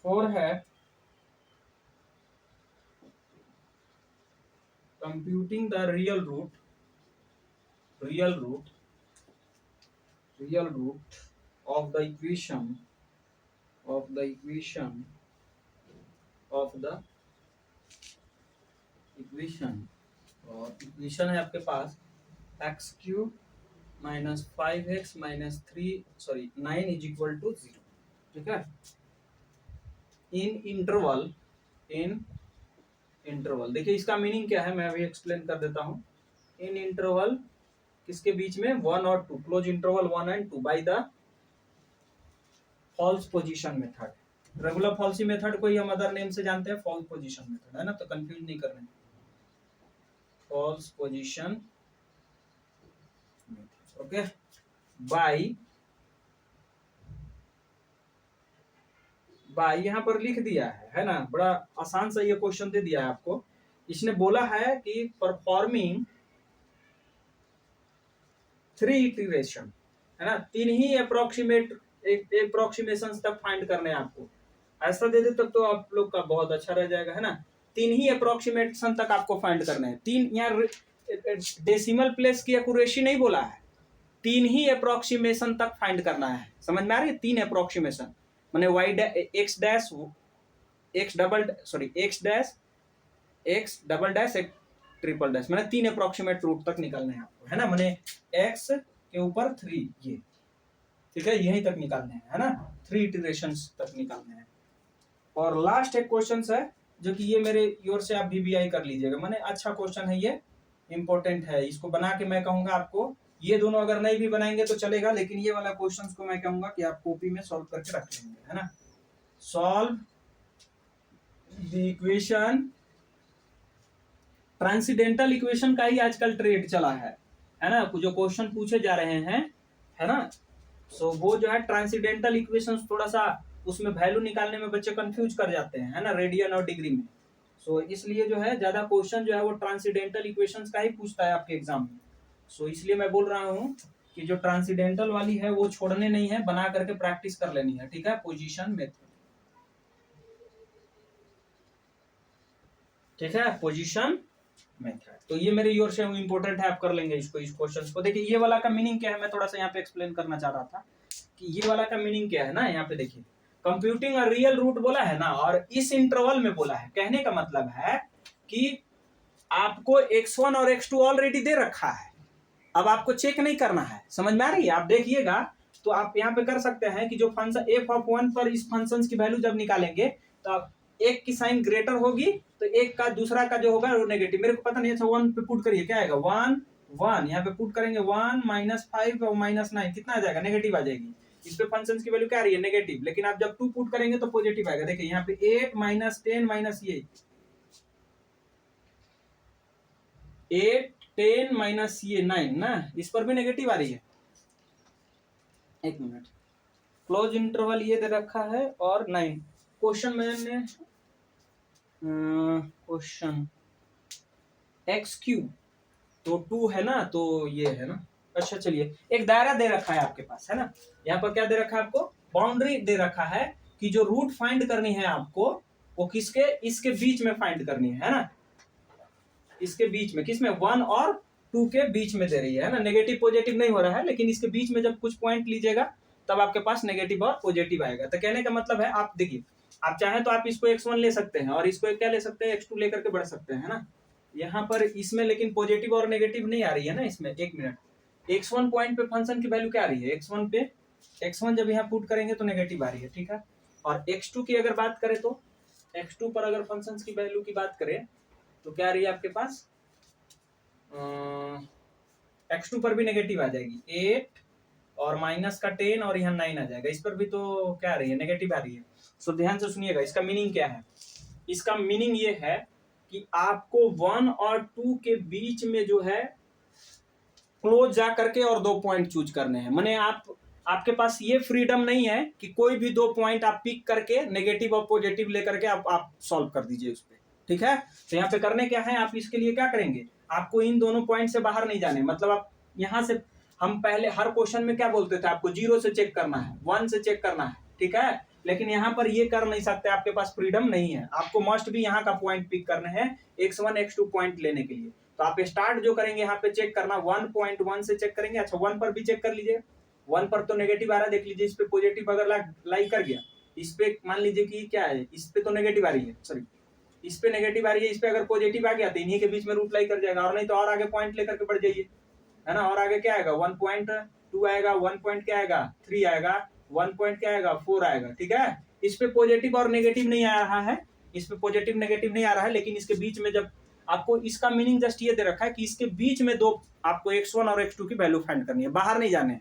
Speaker 1: 4 है computing the real root of the equation और इक्वेशन है आपके पास x cube minus 5x minus 9 is equal to 0, ठीक है। इन इंटरवल देखिए इसका मीनिंग क्या है, मैं अभी एक्सप्लेन कर देता हूं। इन इंटरवल किसके बीच में, 1 और 2, close interval 1 and 2 by the false position method. Regular falsi method को ही हम अदर नेम से जानते हैं फॉल्स पोजीशन मेथड, है ना, तो कंफ्यूज नहीं करना है। False position method, okay. By यहाँ पर लिख दिया है ना, बड़ा आसान सा ये क्वेश्चन दे दिया है आपको। इसने बोला है कि परफॉर्मिंग 3 इटरेशन, है ना, 3 ही अप्रोक्सीमेशन तक फाइंड करने हैं आपको। ऐसा दे दे तब तो आप लोग का बहुत अच्छा रह जाएगा, है ना। 3 ही अप्रोक्सीमेशन तक आपको फाइंड करने हैं। 3 यहाँ डेसिमल प्लेस की एक्यूरेसी नहीं बोला है, 3 ही अप्रोक्सीमेशन तक फाइंड करना है, समझ में आ रही है। 3 अप्रोक्सीमेशन माने x dash x double dash एक ट्रिपल डैश, मैंने 3 अप्रोक्सीमेट रूट तक निकालने हैं आपको, है ना, मैंने एक्स के ऊपर 3 ये, ठीक है, यहीं तक निकालने हैं, है ना, 3 इटरेशंस तक निकालने हैं। और लास्ट एक क्वेश्चन है जो कि ये मेरे योर से आप VBI कर लीजिएगा, मैंने अच्छा क्वेश्चन है, ये इंपॉर्टेंट है, इसको बना के मैं कहूंगा आपको, ये दोनों अगर नहीं भी बनाएंगे तो चलेगा, लेकिन ये वाला क्वेश्चन को मैं कहूंगा कि आप कॉपी में सॉल्व करके रख लेंगे, है ना। Solve the equation, transcendental equation का ही आजकल ट्रेड चला है ना, जो क्वेश्चन पूछे जा रहे हैं, है ना, सो वो जो है ट्रांसीडेंटल इक्वेशन, थोड़ा सा उसमें वैल्यू निकालने में बच्चे कंफ्यूज कर जाते हैं, है ना, रेडियन और डिग्री में। सो इसलिए जो है ज्यादा क्वेश्चन जो है वो ट्रांसीडेंटल इक्वेशंस का ही पूछता है आपके एग्जाम में। सो इसलिए मैं बोल रहा हूँ कि जो ट्रांसीडेंटल वाली है वो छोड़ने नहीं है, बना करके प्रैक्टिस कर लेनी है, ठीक है। पोजीशन मेथड, ठीक है, पोजीशन मेथड, तो ये मेरे योर से इंपॉर्टेंट है, आप कर लेंगे इसको, इस क्वेश्चन को। देखिए ये वाला का मीनिंग क्या है, मैं थोड़ा सा यहाँ पे एक्सप्लेन करना चाह रहा था कि ये वाला का मीनिंग क्या है ना, यहाँ पे देखिए कंप्यूटिंग अ रियल रूट बोला है ना, और इस इंटरवल में बोला है, कहने का मतलब है कि आपको x1 और x2 ऑलरेडी दे रखा है, अब आपको चेक नहीं करना है, समझ में आ रही है। आप देखिएगा तो आप यहाँ पे कर सकते हैं कि जो फंक्शन f(1) पर इस फंक्शन की वैल्यू जब निकालेंगे तो आप एक की साइन ग्रेटर होगी तो एक का दूसरा का जो होगा वो नेगेटिव, मेरे को पता नहीं, अच्छा 1 पे पुट करिए, क्या आएगा 1 1, यहाँ पे पुट करेंगे 1 -5 और -9, कितना आ जाएगा, नेगेटिव आ जाएगी। इस पे फंक्शन की वैल्यू क्या आ रही है, नेगेटिव, लेकिन आप जब 2 पुट करेंगे तो पॉजिटिव आएगा। देखिए यहाँ पे 8 -10 माइनस ये 8 10 माइनस ये 9 ना, इस पर भी नेगेटिव आ रही है। एक मिनट, क्लोज इंटरवल ये दे रखा है और 9, क्वेश्चन मैंने क्वेश्चन x3 तो 2 है ना, तो ये है ना, अच्छा चलिए, एक दायरा दे रखा है आपके पास, है ना, यहाँ पर क्या दे रखा है आपको, बाउंड्री दे रखा है कि जो रूट फाइंड करनी है आपको वो किसके, इसके बीच में फाइंड करनी है ना, इसके बीच में, किसमें, 1 और 2 के बीच में दे रही है ना, नेगेटिव पॉजिटिव नहीं हो रहा है, लेकिन इसके बीच में जब कुछ पॉइंट लीजिएगा तब आपके पास नेगेटिव और पॉजिटिव आएगा। तो कहने का मतलब है, आप देखिए, आप चाहें तो आप इसको x1 ले सकते हैं और इसको क्या ले सकते हैं, x2 लेकर के बढ़ सकते हैं, है ना। यहाँ पर इसमें लेकिन पॉजिटिव और नेगेटिव नहीं आ रही है ना इसमें, एक मिनट, x1 पॉइंट पे फंक्शन की वैल्यू क्या आ रही है, x1 पे, x1 जब यहाँ पुट करेंगे तो नेगेटिव आ रही है, ठीक है। और x2 की अगर बात करें तो x2 पर अगर फंक्शन की वैल्यू की बात करें तो क्या आ रही है आपके पास, x2 पर भी नेगेटिव आ जाएगी, 8 और माइनस का 10 और यहाँ 9 आ जाएगा, इस पर भी तो क्या आ रही है, नेगेटिव आ रही है। सो ध्यान से सुनिएगा, इसका मीनिंग क्या है, इसका मीनिंग ये है कि आपको 1 और 2 के बीच में जो है क्लोज जा करके और 2 पॉइंट चूज करने हैं, माने आपके पास ये फ्रीडम नहीं है कि कोई भी 2 पॉइंट आप पिक करके नेगेटिव और पॉजिटिव लेकर के आप सॉल्व कर दीजिए उस पर, ठीक है। तो यहाँ पे करने क्या है, आप इसके लिए क्या करेंगे, आपको इन दोनों पॉइंट से बाहर नहीं जाने, मतलब आप यहाँ से, हम पहले हर क्वेश्चन में क्या बोलते थे, आपको 0 से चेक करना है, 1 से चेक करना है, ठीक है, लेकिन यहाँ पर ये कर नहीं सकते, आपके पास फ्रीडम नहीं है, आपको मस्ट भी यहाँ का पॉइंट पिक करना है x1 x2 पॉइंट लेने के लिए। तो आप स्टार्ट जो करेंगे यहाँ पे चेक करना 1.1 से चेक करेंगे, अच्छा 1 पर भी चेक कर लीजिए, 1 पर तो नेगेटिव आ रहा है, देख लीजिए, इस पे पॉजिटिव अगर लाई कर गया, इस पे मान लीजिए कि क्या है, इस पे तो नेगेटिव आ रही है, सॉरी इस पे नेगेटिव आ रही है, इस पे अगर पॉजिटिव आ गया तो इन्हीं के बीच में रूट लाई कर जाएगा, और नहीं तो और आगे पॉइंट लेकर के बढ़ जाइए, है ना, और आगे क्या आएगा 1.2 आएगा, 1 पॉइंट क्या आएगा 3 आएगा, 1 पॉइंट क्या आएगा 4 आएगा, ठीक है। इस पे पॉजिटिव और नेगेटिव नहीं आ रहा है, इस पे पॉजिटिव नेगेटिव नहीं आ रहा है, लेकिन इसके बीच में जब आपको इसका मीनिंग जस्ट ये दे रखा है कि इसके बीच में दो आपको x1 और x2 की वैल्यू फाइंड करनी है, बाहर नहीं जाने।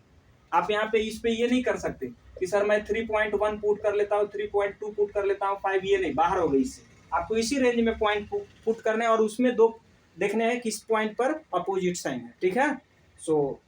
Speaker 1: आप यहाँ पे इस पे ये नहीं कर सकते कि सर मैं 3.1 पुट कर लेता हूँ, 3.2 पुट कर लेता हूँ, 5, ये नहीं, बाहर हो गई इससे। आपको इसी रेंज में पॉइंट पुट करने और उसमें दो देखने हैं किस पॉइंट पर अपोजिट साइन है, ठीक है।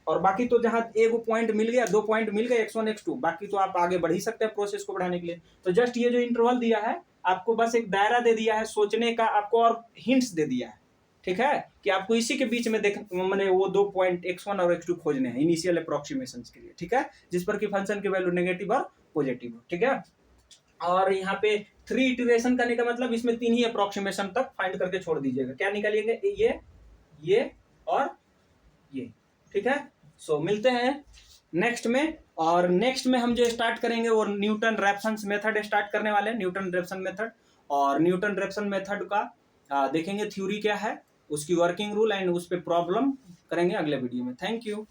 Speaker 1: और बाकी तो जहां एक पॉइंट मिल गया, 2 पॉइंट मिल गए x1 x2, बाकी तो आप आगे बढ़ ही सकते हैं प्रोसेस को बढ़ाने के लिए। तो जस्ट ये जो इंटरवल दिया है आपको बस एक दायरा दे दिया है सोचने का, आपको और हिंट्स दे दिया है, ठीक है, कि आपको इसी के बीच में मैंने वो 2 पॉइंट x1 और x2 खोजने हैं इनिशियल अप्रोक्सीमेशन के लिए, ठीक है, जिस पर कि फंक्शन की वैल्यू नेगेटिव और पॉजिटिव हो, ठीक है। और यहाँ पे 3 इटरेशन करने का मतलब इसमें 3 ही अप्रोक्सीमेशन तक फाइंड करके छोड़ दीजिएगा। क्या निकालिएंगे, ये और ये, ठीक है। मिलते हैं नेक्स्ट में, और नेक्स्ट में हम जो स्टार्ट करेंगे वो न्यूटन रैप्सन मेथड स्टार्ट करने वाले हैं, न्यूटन रैप्सन मेथड। और न्यूटन रैप्सन मेथड का देखेंगे थ्योरी क्या है, उसकी वर्किंग रूल एंड उस पर प्रॉब्लम करेंगे अगले वीडियो में। Thank you.